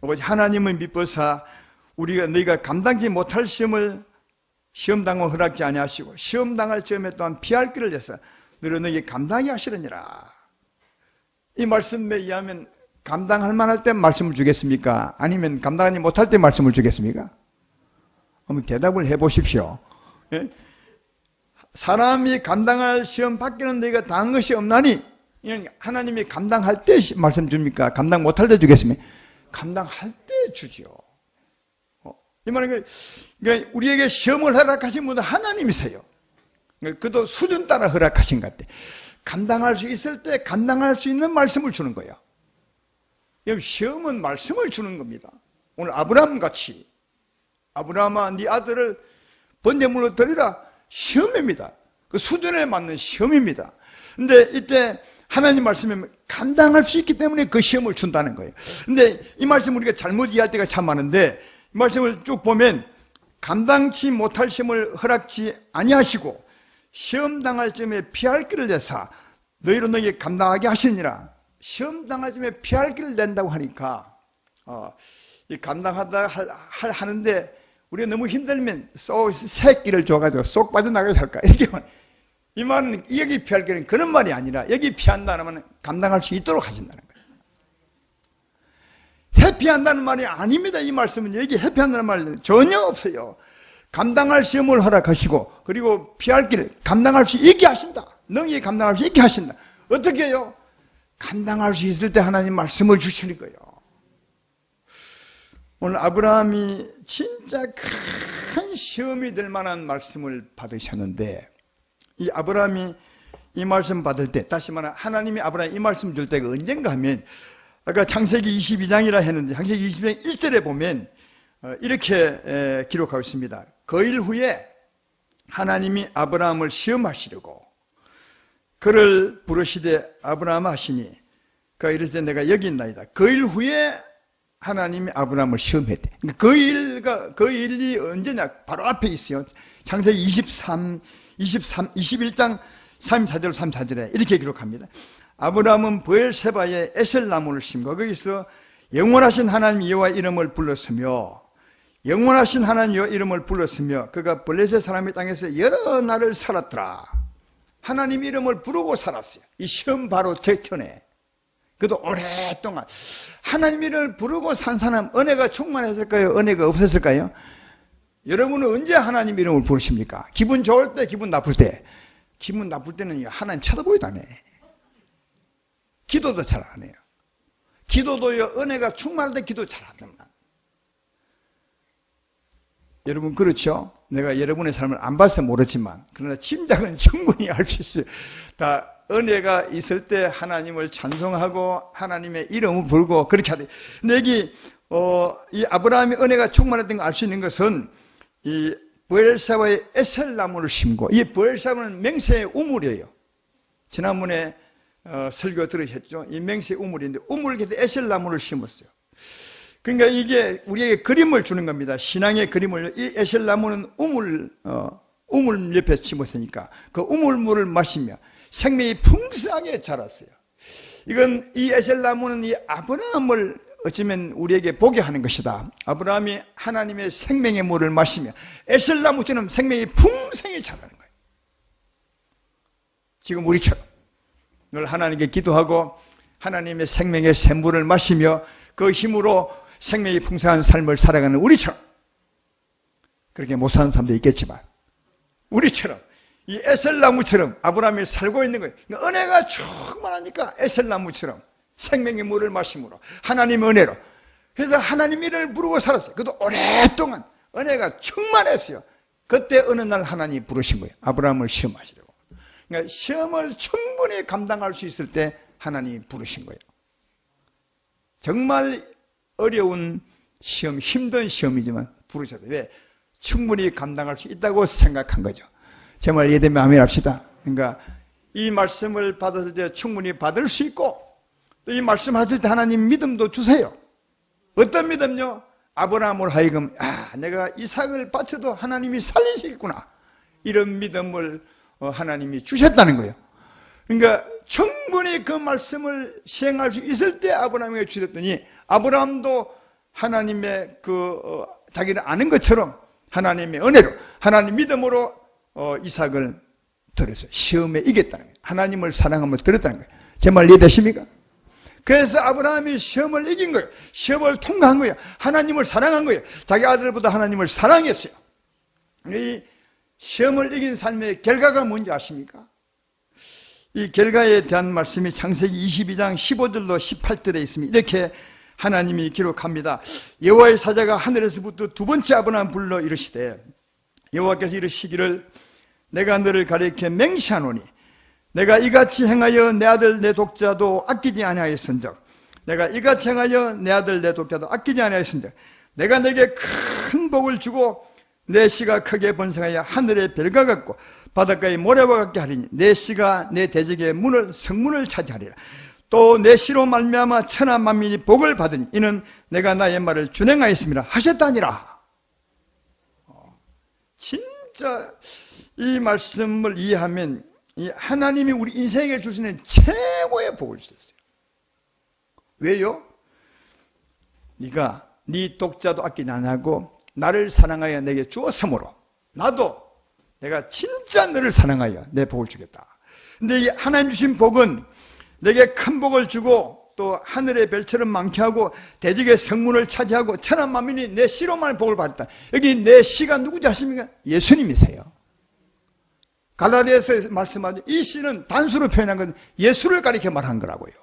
하나님은 미뻐사 우리가 너희가 감당지 못할 시험을 시험당을 허락지 아니하시고 시험당할 시험에 또한 피할 길을 내서 너희에게 감당히 하시느니라. 이 말씀에 의하면 감당할 만할 때 말씀을 주겠습니까? 아니면 감당하지 못할 때 말씀을 주겠습니까? 한번 대답을 해보십시오. 예? 사람이 감당할 시험 밖에는 너희가 당한 것이 없나니 하나님이 감당할 때 말씀 줍니까? 감당 못할 때 주겠습니까? 감당할 때 주죠. 이 말은 그러니까 우리에게 시험을 허락하신 분은 하나님이세요. 그도 수준 따라 허락하신 것 같아. 감당할 수 있을 때 감당할 수 있는 말씀을 주는 거예요. 시험은 말씀을 주는 겁니다. 오늘 아브라함 같이 아브라함아 네 아들을 번제물로 드리라 시험입니다. 그 수준에 맞는 시험입니다. 근데 이때 하나님 말씀에 감당할 수 있기 때문에 그 시험을 준다는 거예요. 근데 이 말씀 우리가 잘못 이해할 때가 참 많은데 이 말씀을 쭉 보면 감당치 못할 시험을 허락지 아니하시고 시험 당할 점에 피할 길을 내사 너희로 너희 감당하게 하시니라. 시험 당하지만 피할 길을 낸다고 하니까 이 감당하다 하는데 우리가 너무 힘들면 새끼를 줘가지고 쏙 빠져나가야 할까? 이렇게 이 말은 여기 피할 길은 그런 말이 아니라 여기 피한다는 감당할 수 있도록 하신다는 거예요. 회피한다는 말이 아닙니다. 이 말씀은 여기 회피한다는 말은 전혀 없어요. 감당할 시험을 허락하시고 그리고 피할 길을 감당할 수 있게 하신다. 능히 감당할 수 있게 하신다. 어떻게 해요? 감당할 수 있을 때 하나님 말씀을 주시는 거예요. 오늘 아브라함이 진짜 큰 시험이 될 만한 말씀을 받으셨는데 이 아브라함이 이 말씀 받을 때 다시 말하면 하나님이 아브라함이 이 말씀 줄 때가 언젠가 하면 아까 창세기 22장이라 했는데 창세기 22장 1절에 보면 이렇게 기록하고 있습니다. 거일 후에 하나님이 아브라함을 시험하시려고 그를 부르시되 아브라함 하시니 그가 이르시되 내가 여기 있나이다. 거일 후에 하나님이 아브라함을 시험했대. 그러니까 그 일이 언제냐? 바로 앞에 있어요. 창세기 21장 34절 34절에 이렇게 기록합니다. 아브라함은 브엘세바에 에셀나무를 심고 거기서 영원하신 하나님 여호와 이름을 불렀으며 영원하신 하나님 여호와 이름을 불렀으며 그가 블레셋 사람의 땅에서 여러 날을 살았더라. 하나님 이름을 부르고 살았어요. 이 시험 바로 직전에. 그래도 오랫동안 하나님 이름을 부르고 산 사람 은혜가 충만했을까요? 은혜가 없었을까요? 여러분은 언제 하나님 이름을 부르십니까? 기분 좋을 때, 기분 나쁠 때. 기분 나쁠 때는 하나님 쳐다보지도 않아요. 기도도 잘 안 해요. 기도도요, 은혜가 충만할 때 기도 잘 안 합니다. 여러분 그렇죠? 내가 여러분의 삶을 안 봐서 모르지만 그러나 짐작은 충분히 알 수 있어요. 다 은혜가 있을 때 하나님을 찬송하고 하나님의 이름을 부르고 그렇게 하되 근데 여기 이 아브라함의 은혜가 충만했던 걸 알 수 있는 것은 이 브엘세바의 에셀나무를 심고 이 브엘세바는 맹세의 우물이에요. 지난번에 설교 들으셨죠? 이 맹세의 우물인데 우물 곁에 에셀나무를 심었어요. 그러니까 이게 우리에게 그림을 주는 겁니다. 신앙의 그림을. 이 에셀나무는 우물 옆에 심었으니까 그 우물물을 마시며 생명이 풍성하게 자랐어요. 이건 이 에셀나무는 이 아브라함을 어쩌면 우리에게 보게 하는 것이다. 아브라함이 하나님의 생명의 물을 마시며 에셀나무처럼 생명이 풍성히 자라는 거예요. 지금 우리처럼 늘 하나님께 기도하고 하나님의 생명의 샘물을 마시며 그 힘으로 생명이 풍성한 삶을 살아가는 우리처럼 그렇게 못 사는 사람도 있겠지만 우리처럼 이 에셀나무처럼 아브라함이 살고 있는 거예요. 그러니까 은혜가 충만하니까 에셀나무처럼 생명의 물을 마심으로 하나님의 은혜로 그래서 하나님 이름을 부르고 살았어요. 그것도 오랫동안 은혜가 충만했어요. 그때 어느 날 하나님이 부르신 거예요. 아브라함을 시험하시려고. 그러니까 시험을 충분히 감당할 수 있을 때 하나님이 부르신 거예요. 정말 어려운 시험, 힘든 시험이지만 부르셨어요. 왜? 충분히 감당할 수 있다고 생각한 거죠. 제 말 이해되면 아멘 합시다. 그러니까 이 말씀을 받았을 때 충분히 받을 수 있고 또 이 말씀 하실 때 하나님 믿음도 주세요. 어떤 믿음요? 아브라함을 하여금 내가 이삭을 바쳐도 하나님이 살리시겠구나. 이런 믿음을 하나님이 주셨다는 거예요. 그러니까 충분히 그 말씀을 시행할 수 있을 때 아브라함에게 주셨더니 아브라함도 하나님의 자기를 아는 것처럼 하나님의 은혜로 하나님 믿음으로 이삭을 드렸어요. 시험에 이겼다는 거예요. 하나님을 사랑함을 드렸다는 거예요. 제 말 이해되십니까? 그래서 아브라함이 시험을 이긴 거예요. 시험을 통과한 거예요. 하나님을 사랑한 거예요. 자기 아들보다 하나님을 사랑했어요. 이 시험을 이긴 삶의 결과가 뭔지 아십니까? 이 결과에 대한 말씀이 창세기 22장 15절로 18절에 있습니다. 이렇게 하나님이 기록합니다. 여호와의 사자가 하늘에서부터 두 번째 아브라함 불러 이르시되 여호와께서 이르시기를 내가 너를 가리켜 맹세하노니 내가 이같이 행하여 내 아들 내 독자도 아끼지 아니하였은즉 내가 이같이 행하여 내 아들 내 독자도 아끼지 아니하였은즉 내가 내게 큰 복을 주고 내 씨가 크게 번성하여 하늘의 별과 같고 바닷가의 모래와 같게 하리니 내 씨가 내 대적의 성문을 차지하리라. 또 내 씨로 말미암아 천하 만민이 복을 받으니 이는 내가 나의 말을 준행하였습니다 하셨다니라. 진짜 이 말씀을 이해하면 이 하나님이 우리 인생에 주시는 최고의 복을 주셨어요. 왜요? 네가 네 독자도 아끼지 아니하고 나를 사랑하여 내게 주었으므로 나도 내가 진짜 너를 사랑하여 내 복을 주겠다. 근데 이 하나님 주신 복은 내게 큰 복을 주고 또 하늘의 별처럼 많게 하고 대적의 성문을 차지하고 천한 만민이 내 씨로만 복을 받았다. 여기 내 씨가 누구지 아십니까? 예수님이세요. 갈라디아서에서 말씀하죠. 이 씨는 단수로 표현한 건 예수를 가리켜 말한 거라고요.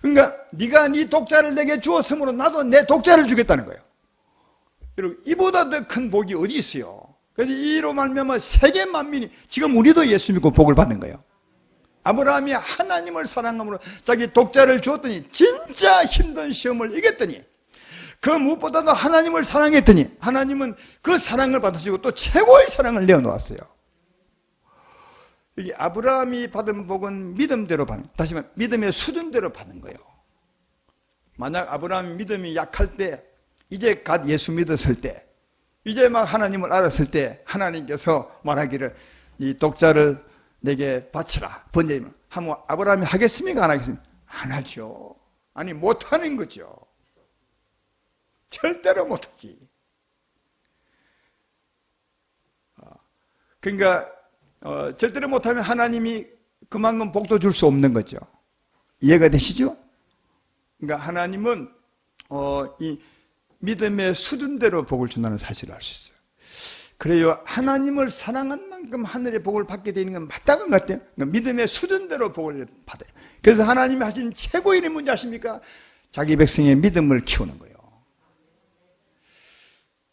그러니까 네가 네 독자를 내게 주었으므로 나도 내 독자를 주겠다는 거예요. 여러분, 이보다 더 큰 복이 어디 있어요? 그래서 이로 말미암아 세계 만민이, 지금 우리도 예수 믿고 복을 받는 거예요. 아브라함이 하나님을 사랑함으로 자기 독자를 주었더니 진짜 힘든 시험을 이겼더니, 그 무엇보다도 하나님을 사랑했더니 하나님은 그 사랑을 받으시고 또 최고의 사랑을 내어놓았어요. 여기 아브라함이 받은 복은 믿음대로 받는, 다시 말하면 믿음의 수준대로 받는 거예요. 만약 아브라함이 믿음이 약할 때, 이제 갓 예수 믿었을 때, 이제 막 하나님을 알았을 때 하나님께서 말하기를 이 독자를 내게 바치라, 번제면 하면 아브라함이 하겠습니까? 안 하겠습니까? 안 하죠. 아니, 못하는 거죠. 절대로 못하지. 그러니까 절대로 못하면 하나님이 그만큼 복도 줄 수 없는 거죠. 이해가 되시죠? 그러니까 하나님은 이 믿음의 수준대로 복을 준다는 사실을 알 수 있어요. 그래요, 하나님을 사랑한 만큼 하늘의 복을 받게 되는 건 맞다는 것 같아요. 그러니까 믿음의 수준대로 복을 받아요. 그래서 하나님이 하신 최고의 일이 뭔지 아십니까? 자기 백성의 믿음을 키우는 거예요.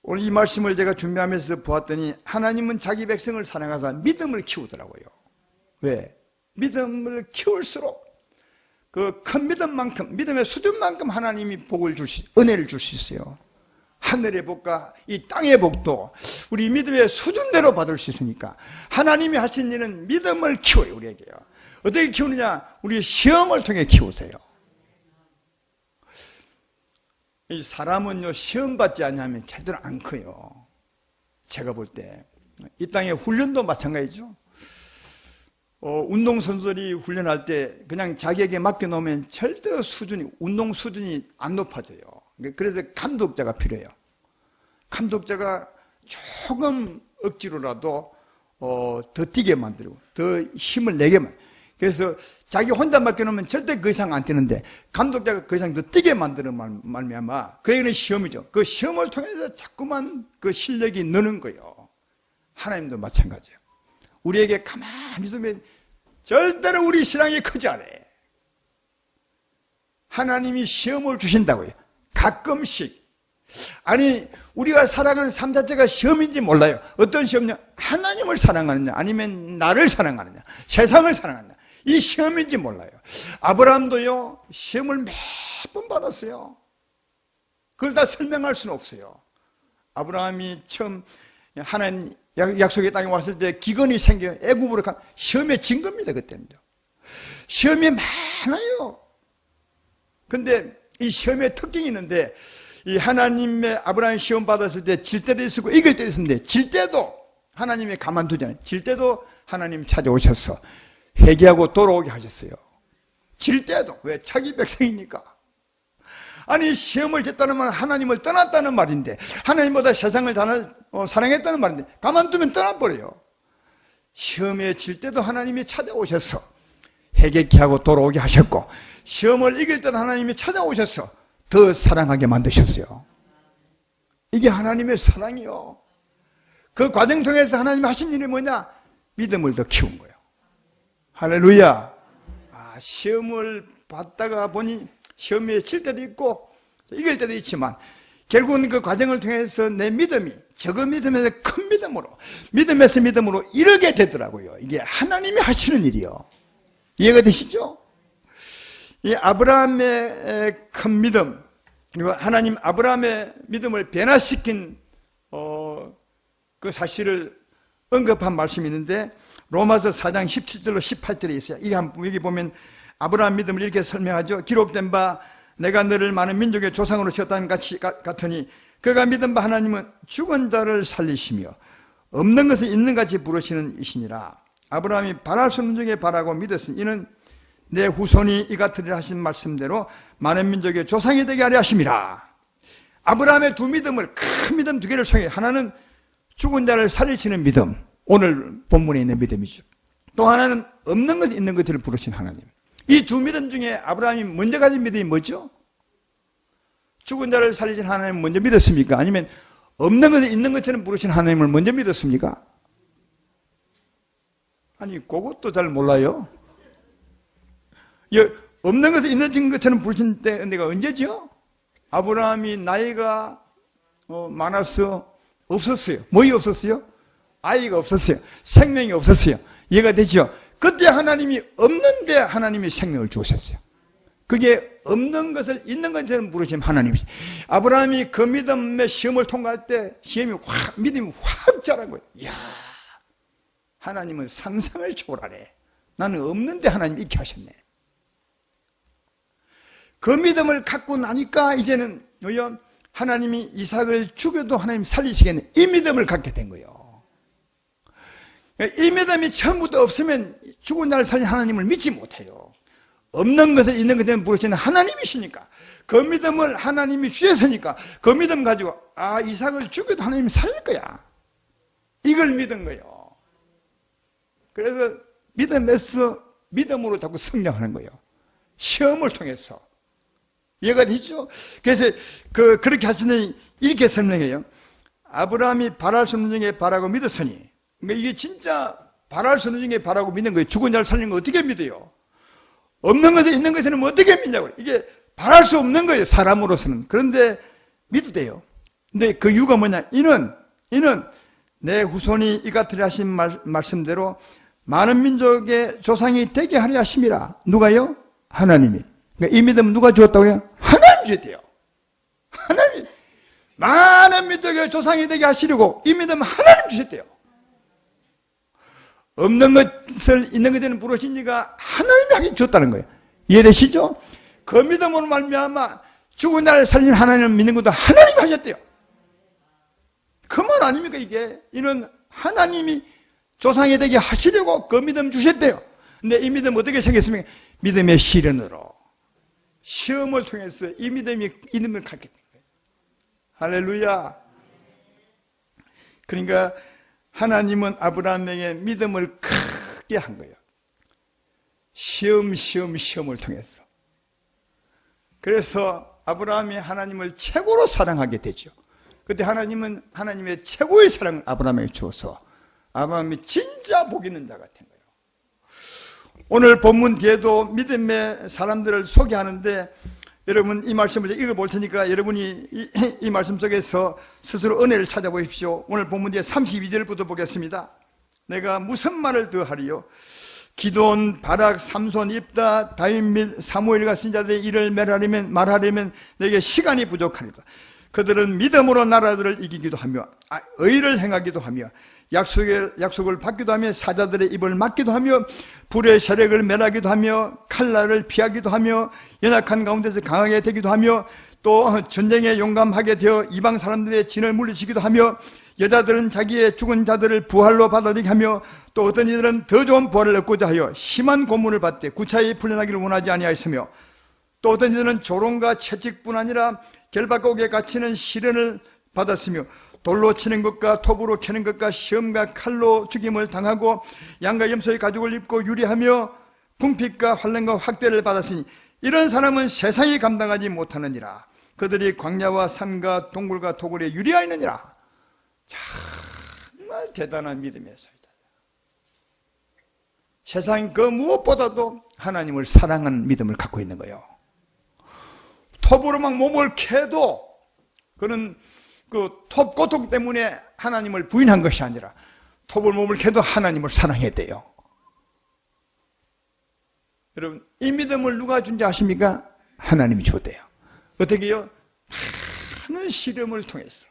오늘 이 말씀을 제가 준비하면서 보았더니 하나님은 자기 백성을 사랑하사 믿음을 키우더라고요. 왜? 믿음을 키울수록 그 큰 믿음만큼, 믿음의 수준만큼 하나님이 복을 은혜를 줄 수 있어요. 하늘의 복과 이 땅의 복도 우리 믿음의 수준대로 받을 수 있으니까 하나님이 하신 일은 믿음을 키워요, 우리에게요. 어떻게 키우느냐? 우리 시험을 통해 키우세요. 이 사람은요, 시험 받지 않으면 제대로 안 커요. 제가 볼 때 이 땅의 훈련도 마찬가지죠. 운동선수들이 훈련할 때 그냥 자기에게 맡겨놓으면 절대 운동 수준이 안 높아져요. 그래서 감독자가 필요해요. 감독자가 조금 억지로라도 더 뛰게 만들고 더 힘을 내게 만들고, 그래서 자기 혼자 맡겨놓으면 절대 그 이상 안 뛰는데 감독자가 그 이상 더 뛰게 만드는 말미암아 그에게는 시험이죠. 그 시험을 통해서 자꾸만 그 실력이 느는 거예요. 하나님도 마찬가지예요. 우리에게 가만히 있으면 절대로 우리 신앙이 크지 않아요. 하나님이 시험을 주신다고요. 가끔씩. 아니, 우리가 살아가는 삶 자체가 시험인지 몰라요. 어떤 시험이냐? 하나님을 사랑하느냐, 아니면 나를 사랑하느냐, 세상을 사랑하느냐, 이 시험인지 몰라요. 아브라함도요, 시험을 몇 번 받았어요. 그걸 다 설명할 수는 없어요. 아브라함이 처음 하나님 약속의 땅에 왔을 때 기근이 생겨 애굽으로 가, 시험에 진 겁니다. 그때는 시험이 많아요. 근데 이 시험에 특징이 있는데, 이 하나님의 아브라함이 시험 받았을 때 질 때도 있었고 이길 때도 있었는데, 질 때도 하나님이 가만두잖아요. 질 때도 하나님 찾아오셔서 회개하고 돌아오게 하셨어요. 질 때도. 왜? 자기 백성이니까. 아니, 시험을 졌다는 말은 하나님을 떠났다는 말인데, 하나님보다 세상을 사랑했다는 말인데 가만두면 떠나버려요. 시험에 질 때도 하나님이 찾아오셔서 회개케 하고 돌아오게 하셨고, 시험을 이길 때도 하나님이 찾아오셔서 더 사랑하게 만드셨어요. 이게 하나님의 사랑이요. 그 과정 통해서 하나님이 하신 일이 뭐냐? 믿음을 더 키운 거예요. 할렐루야. 시험을 받다가 보니 시험에 질 때도 있고 이길 때도 있지만 결국은 그 과정을 통해서 내 믿음이 적은 믿음에서 큰 믿음에서 믿음으로 이르게 되더라고요. 이게 하나님이 하시는 일이요. 이해가 되시죠? 이 아브라함의 큰 믿음, 그리고 하나님 아브라함의 믿음을 변화시킨 그 사실을 언급한 말씀이 있는데, 로마서 4장 17절로 18절에 있어요. 이게 여기 보면 아브라함 믿음을 이렇게 설명하죠. 기록된 바 내가 너를 많은 민족의 조상으로 지었다는 같으니 그가 믿은 바 하나님은 죽은 자를 살리시며 없는 것을 있는 같이 부르시는 이시니라. 아브라함이 바랄 수 없는 중에 바라고 믿었으니 이는 내 후손이 이 같으리라 하신 말씀대로 많은 민족의 조상이 되게 하려 하심이라. 아브라함의 두 믿음을, 큰 믿음 두 개를 통해 하나는 죽은 자를 살리시는 믿음, 오늘 본문에 있는 믿음이죠. 또 하나는 없는 것 있는 것을 부르신 하나님. 이 두 믿음 중에 아브라함이 먼저 가진 믿음이 뭐죠? 죽은 자를 살리신 하나님을 먼저 믿었습니까? 아니면 없는 것을 있는 것처럼 부르신 하나님을 먼저 믿었습니까? 아니, 그것도 잘 몰라요. 없는 것을 있는 것처럼 부르신 때가 언제죠? 아브라함이 나이가 많아서 없었어요. 뭐이 없었어요? 아이가 없었어요. 생명이 없었어요. 이해가 되죠? 그때 하나님이 없는데 하나님이 생명을 주셨어요. 그게 없는 것을 있는 것처럼 부르신 하나님이죠. 아브라함이 그 믿음의 시험을 통과할 때 믿음이 확 자란 거예요. 이야, 하나님은 상상을 초월하네. 나는 없는데 하나님이 있게 하셨네. 그 믿음을 갖고 나니까 이제는 하나님이 이삭을 죽여도 하나님 살리시겠네. 이 믿음을 갖게 된 거예요. 이 믿음이 처음부터 없으면 죽은 자를 살린 하나님을 믿지 못해요. 없는 것을 있는 것처럼 부르시는 하나님이시니까, 그 믿음을 하나님이 주셨으니까 그 믿음 가지고 이삭을 죽여도 하나님이 살릴 거야, 이걸 믿은 거예요. 그래서 믿음에서 믿음으로 자꾸 성장하는 거예요. 시험을 통해서. 이해가 되죠? 그래서 그렇게 하시는 이렇게 설명해요. 아브라함이 바랄 수 없는 중에 바라고 믿었으니, 그러니까 이게 진짜 바랄 수 없는 중에 바라고 믿는 거예요. 죽은 자를 살리는 거 어떻게 믿어요? 없는 것에 있는 것에는 어떻게 믿냐고요. 이게 바랄 수 없는 거예요, 사람으로서는. 그런데 믿어도 돼요. 근데 그 이유가 뭐냐? 이는 내 후손이 이 같으리 하신 말씀대로 많은 민족의 조상이 되게 하려 하심이라. 누가요? 하나님이. 그러니까 이 믿음 누가 주었다고요? 하나님 주었대요. 하나님. 많은 민족의 조상이 되게 하시려고 이 믿음 하나님 주셨대요. 없는 것을 있는 것에는 부르신 이가 하나님이 하게 주었다는 거예요. 이해되시죠? 그 믿음으로 말미암아 죽은 자를 살린 하나님을 믿는 것도 하나님이 하셨대요. 그 말 아닙니까 이게? 이는 하나님이 조상이 되게 하시려고 그 믿음 주셨대요. 근데 이 믿음 어떻게 생겼습니까? 믿음의 시련으로, 시험을 통해서 이 믿음을 갖게 된 거예요. 할렐루야. 그러니까 하나님은 아브라함에게 믿음을 크게 한 거예요. 시험을 통해서. 그래서 아브라함이 하나님을 최고로 사랑하게 되죠. 그때 하나님은 하나님의 최고의 사랑을 아브라함에게 주어서 아브라함이 진짜 복 있는 자가 된 거예요. 오늘 본문 뒤에도 믿음의 사람들을 소개하는데, 여러분 이 말씀을 읽어볼 테니까 여러분이 이 말씀 속에서 스스로 은혜를 찾아보십시오. 오늘 본문 뒤에 32절부터 보겠습니다. 내가 무슨 말을 더 하리요? 기드온, 바락, 삼손, 입다, 다윗 및 사무엘 같은 자들의 일을 말하려면 내게 시간이 부족하리다. 그들은 믿음으로 나라들을 이기기도 하며 의를 행하기도 하며 약속을 받기도 하며 사자들의 입을 막기도 하며 불의 세력을 멸하기도 하며 칼날을 피하기도 하며 연약한 가운데서 강하게 되기도 하며 또 전쟁에 용감하게 되어 이방 사람들의 진을 물리치기도 하며 여자들은 자기의 죽은 자들을 부활로 받아들이게 하며 또 어떤 이들은 더 좋은 부활을 얻고자 하여 심한 고문을 받되 구차히 풀려나기를 원하지 아니하였으며 또 어떤 이들은 조롱과 채찍뿐 아니라 결박옥에 갇히는 시련을 받았으며 돌로 치는 것과 톱으로 캐는 것과 시험과 칼로 죽임을 당하고 양과 염소의 가죽을 입고 유리하며 궁핍과 환난과 확대를 받았으니 이런 사람은 세상이 감당하지 못하느니라. 그들이 광야와 산과 동굴과 토굴에 유리하였느니라. 정말 대단한 믿음이었습니다. 세상 그 무엇보다도 하나님을 사랑하는 믿음을 갖고 있는 거예요. 톱으로 막 몸을 캐도 그는 그 톱 고통 때문에 하나님을 부인한 것이 아니라 톱을 몸을 캐도 하나님을 사랑했대요. 여러분, 이 믿음을 누가 준지 아십니까? 하나님이 줬대요. 어떻게 해요? 많은 시련을 통해서,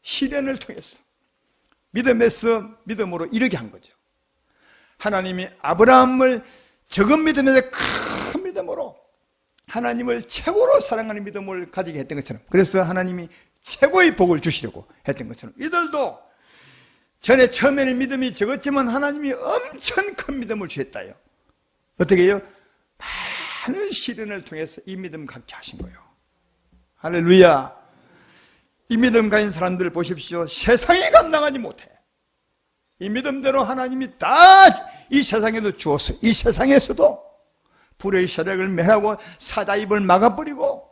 시련을 통해서 믿음에서 믿음으로 이르게 한 거죠. 하나님이 아브라함을 적은 믿음에서 큰 믿음으로 하나님을 최고로 사랑하는 믿음을 가지게 했던 것처럼, 그래서 하나님이 최고의 복을 주시려고 했던 것처럼 이들도 전에 처음에는 믿음이 적었지만 하나님이 엄청 큰 믿음을 주셨다요. 어떻게 해요? 많은 시련을 통해서 이 믿음 갖게 하신 거예요. 할렐루야. 이 믿음 가진 사람들 보십시오. 세상이 감당하지 못해. 이 믿음대로 하나님이 다 이 세상에도 주었어요. 이 세상에서도 불의 세력을 멸하고 사자 입을 막아버리고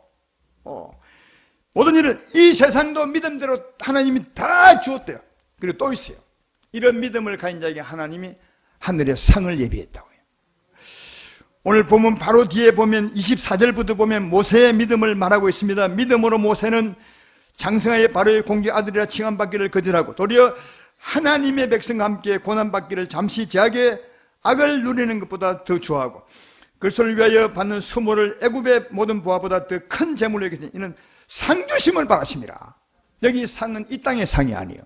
모든 일을 이 세상도 믿음대로 하나님이 다 주었대요. 그리고 또 있어요. 이런 믿음을 가진 자에게 하나님이 하늘의 상을 예비했다고요. 오늘 보면 바로 뒤에 보면 24절부터 보면 모세의 믿음을 말하고 있습니다. 믿음으로 모세는 장성하여 바로의 공격 아들이라 칭함받기를 거절하고 도리어 하나님의 백성과 함께 고난받기를 잠시 제하게 악을 누리는 것보다 더 좋아하고 그것을 위하여 받는 수모를 애굽의 모든 부하보다 더 큰 재물로 여기시니 이는 상 주심을 바라심이라. 여기 상은 이 땅의 상이 아니에요.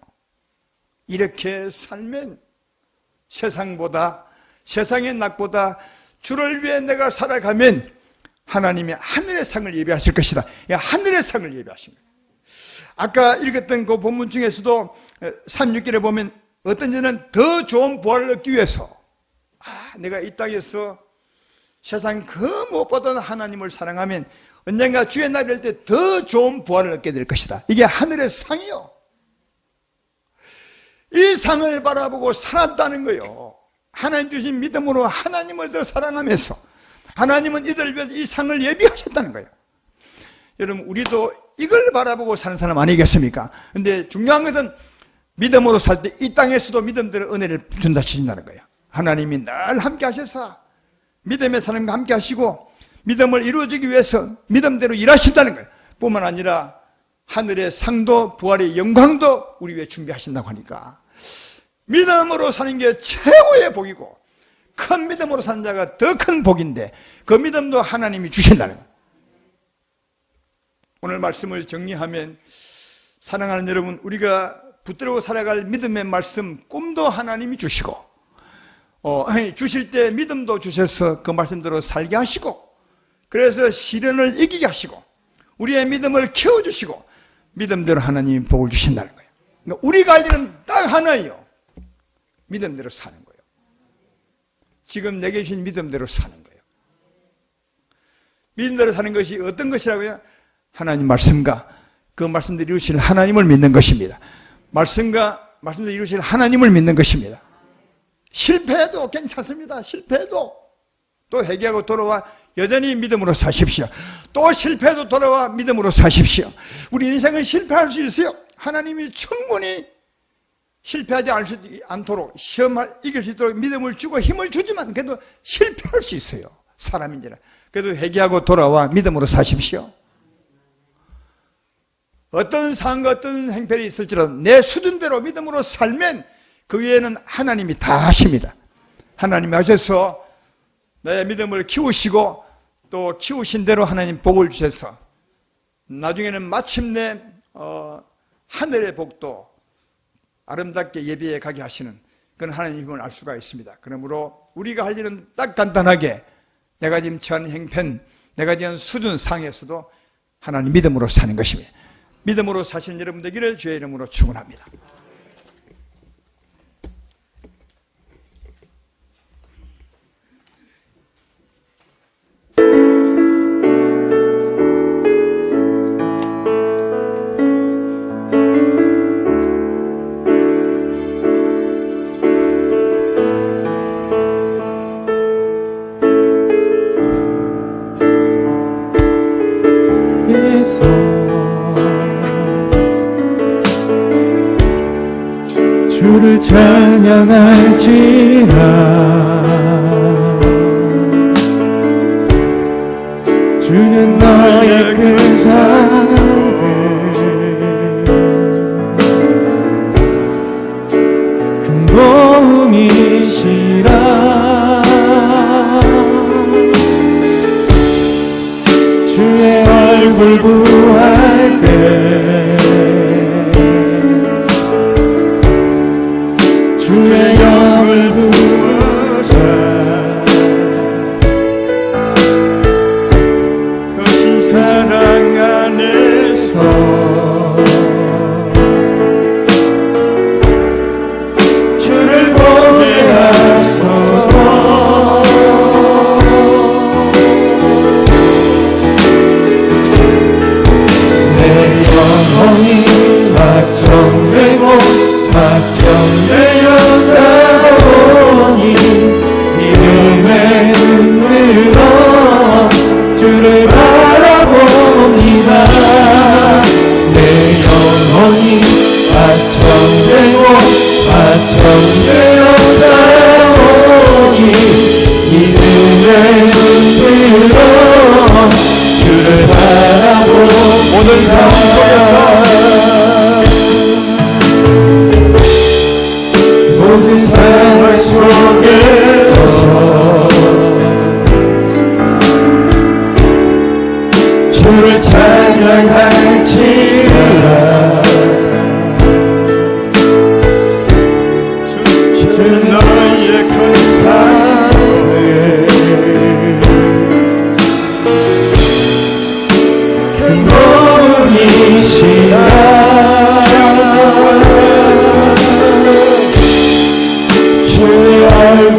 이렇게 살면 세상보다 세상의 낙보다 주를 위해 내가 살아가면 하나님이 하늘의 상을 예비하실 것이다. 하늘의 상을 예비하신 거예요. 아까 읽었던 그 본문 중에서도 36절에 보면 어떤 자는 더 좋은 부활을 얻기 위해서 내가 이 땅에서 세상 그 무엇보다는 하나님을 사랑하면 언젠가 주의 날이 될 때 더 좋은 부활을 얻게 될 것이다. 이게 하늘의 상이요. 이 상을 바라보고 살았다는 거예요. 하나님 주신 믿음으로 하나님을 더 사랑하면서 하나님은 이들을 위해서 이 상을 예비하셨다는 거예요. 여러분 우리도 이걸 바라보고 사는 사람 아니겠습니까? 근데 중요한 것은 믿음으로 살 때 이 땅에서도 믿음대로 은혜를 준다 주신다는 거예요. 하나님이 늘 함께 하셔서 믿음의 사람과 함께 하시고 믿음을 이루어지기 위해서 믿음대로 일하신다는 거예요. 뿐만 아니라 하늘의 상도 부활의 영광도 우리 위해 준비하신다고 하니까 믿음으로 사는 게 최고의 복이고 큰 믿음으로 사는 자가 더 큰 복인데 그 믿음도 하나님이 주신다는 거예요. 오늘 말씀을 정리하면 사랑하는 여러분, 우리가 붙들고 살아갈 믿음의 말씀 꿈도 하나님이 주시고 주실 때 믿음도 주셔서 그 말씀대로 살게 하시고 그래서 시련을 이기게 하시고 우리의 믿음을 키워주시고 믿음대로 하나님이 복을 주신다는 거예요. 그러니까 우리가 할 일은 딱 하나예요. 믿음대로 사는 거예요. 지금 내게 주신 믿음대로 사는 거예요. 믿음대로 사는 것이 어떤 것이라고요? 하나님 말씀과 그 말씀대로 이루실 하나님을 믿는 것입니다. 말씀과 말씀대로 이루실 하나님을 믿는 것입니다. 실패해도 괜찮습니다. 실패해도 또 회개하고 돌아와 여전히 믿음으로 사십시오. 또 실패해도 돌아와 믿음으로 사십시오. 우리 인생은 실패할 수 있어요. 하나님이 충분히 실패하지 않도록 시험을 이길 수 있도록 믿음을 주고 힘을 주지만 그래도 실패할 수 있어요. 사람인지라. 그래도 회개하고 돌아와 믿음으로 사십시오. 어떤 상과 어떤 행편이 있을지라도 내 수준대로 믿음으로 살면 그 위에는 하나님이 다 하십니다. 하나님이 하셔서 내 믿음을 키우시고 또 키우신 대로 하나님 복을 주셔서 나중에는 마침내 하늘의 복도 아름답게 예비해 가게 하시는 그런 하나님의 힘을 알 수가 있습니다. 그러므로 우리가 할 일은 딱 간단하게 내가 지금 처한 행편, 내가 지금 수준 상에서도 하나님 믿음으로 사는 것입니다. 믿음으로 사시는 여러분 되기를 주의 이름으로 축원합니다. 주를 찬양할지라 주는 나의 큰 사랑 큰 도움이시라 주의 얼굴 구할 때 주의 영을 부어서 거신 사랑 안에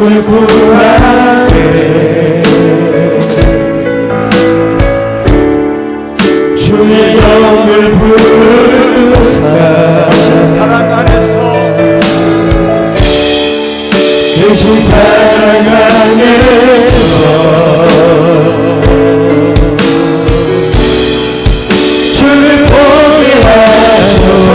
영을 구하네 주의 영을 부르사 사랑 안에서 대신 사랑 안에서 주를 보게 하소서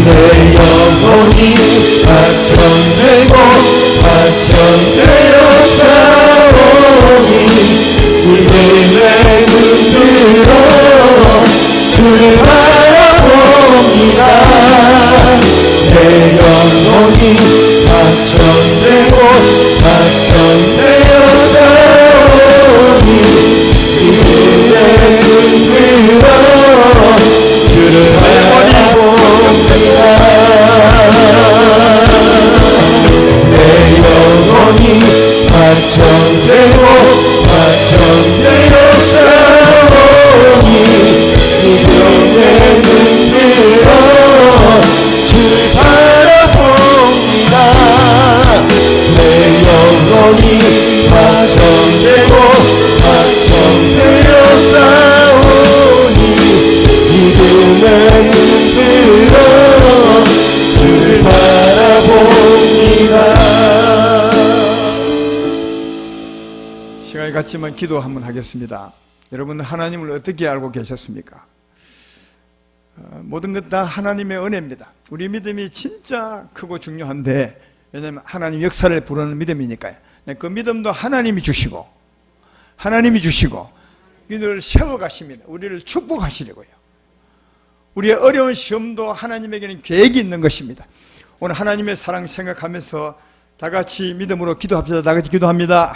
내 영혼이 박형되고 박형되어 싸우니 이제 내 눈들어 주를 바라봅니다 내 영혼이 박형되고 박형되어 싸우니 이제 내 눈들어 주를 바라봅니다 내 영혼이 박형되고 박형되어 싸우니 이제 내 눈들어 주를 바라봅니다 내 영혼이 박형되고 박형되어 싸우니 이제 내 눈들어 주를 바라봅니다 시간이 같지만 기도 한번 하겠습니다. 여러분 하나님을 어떻게 알고 계셨습니까? 모든 것 다 하나님의 은혜입니다. 우리 믿음이 진짜 크고 중요한데 왜냐하면 하나님 역사를 부르는 믿음이니까요. 그 믿음도 하나님이 주시고 우리를 세워가십니다. 우리를 축복하시려고요. 우리의 어려운 시험도 하나님에게는 계획이 있는 것입니다. 오늘 하나님의 사랑 생각하면서 다 같이 믿음으로 기도합시다. 다 같이 기도합니다.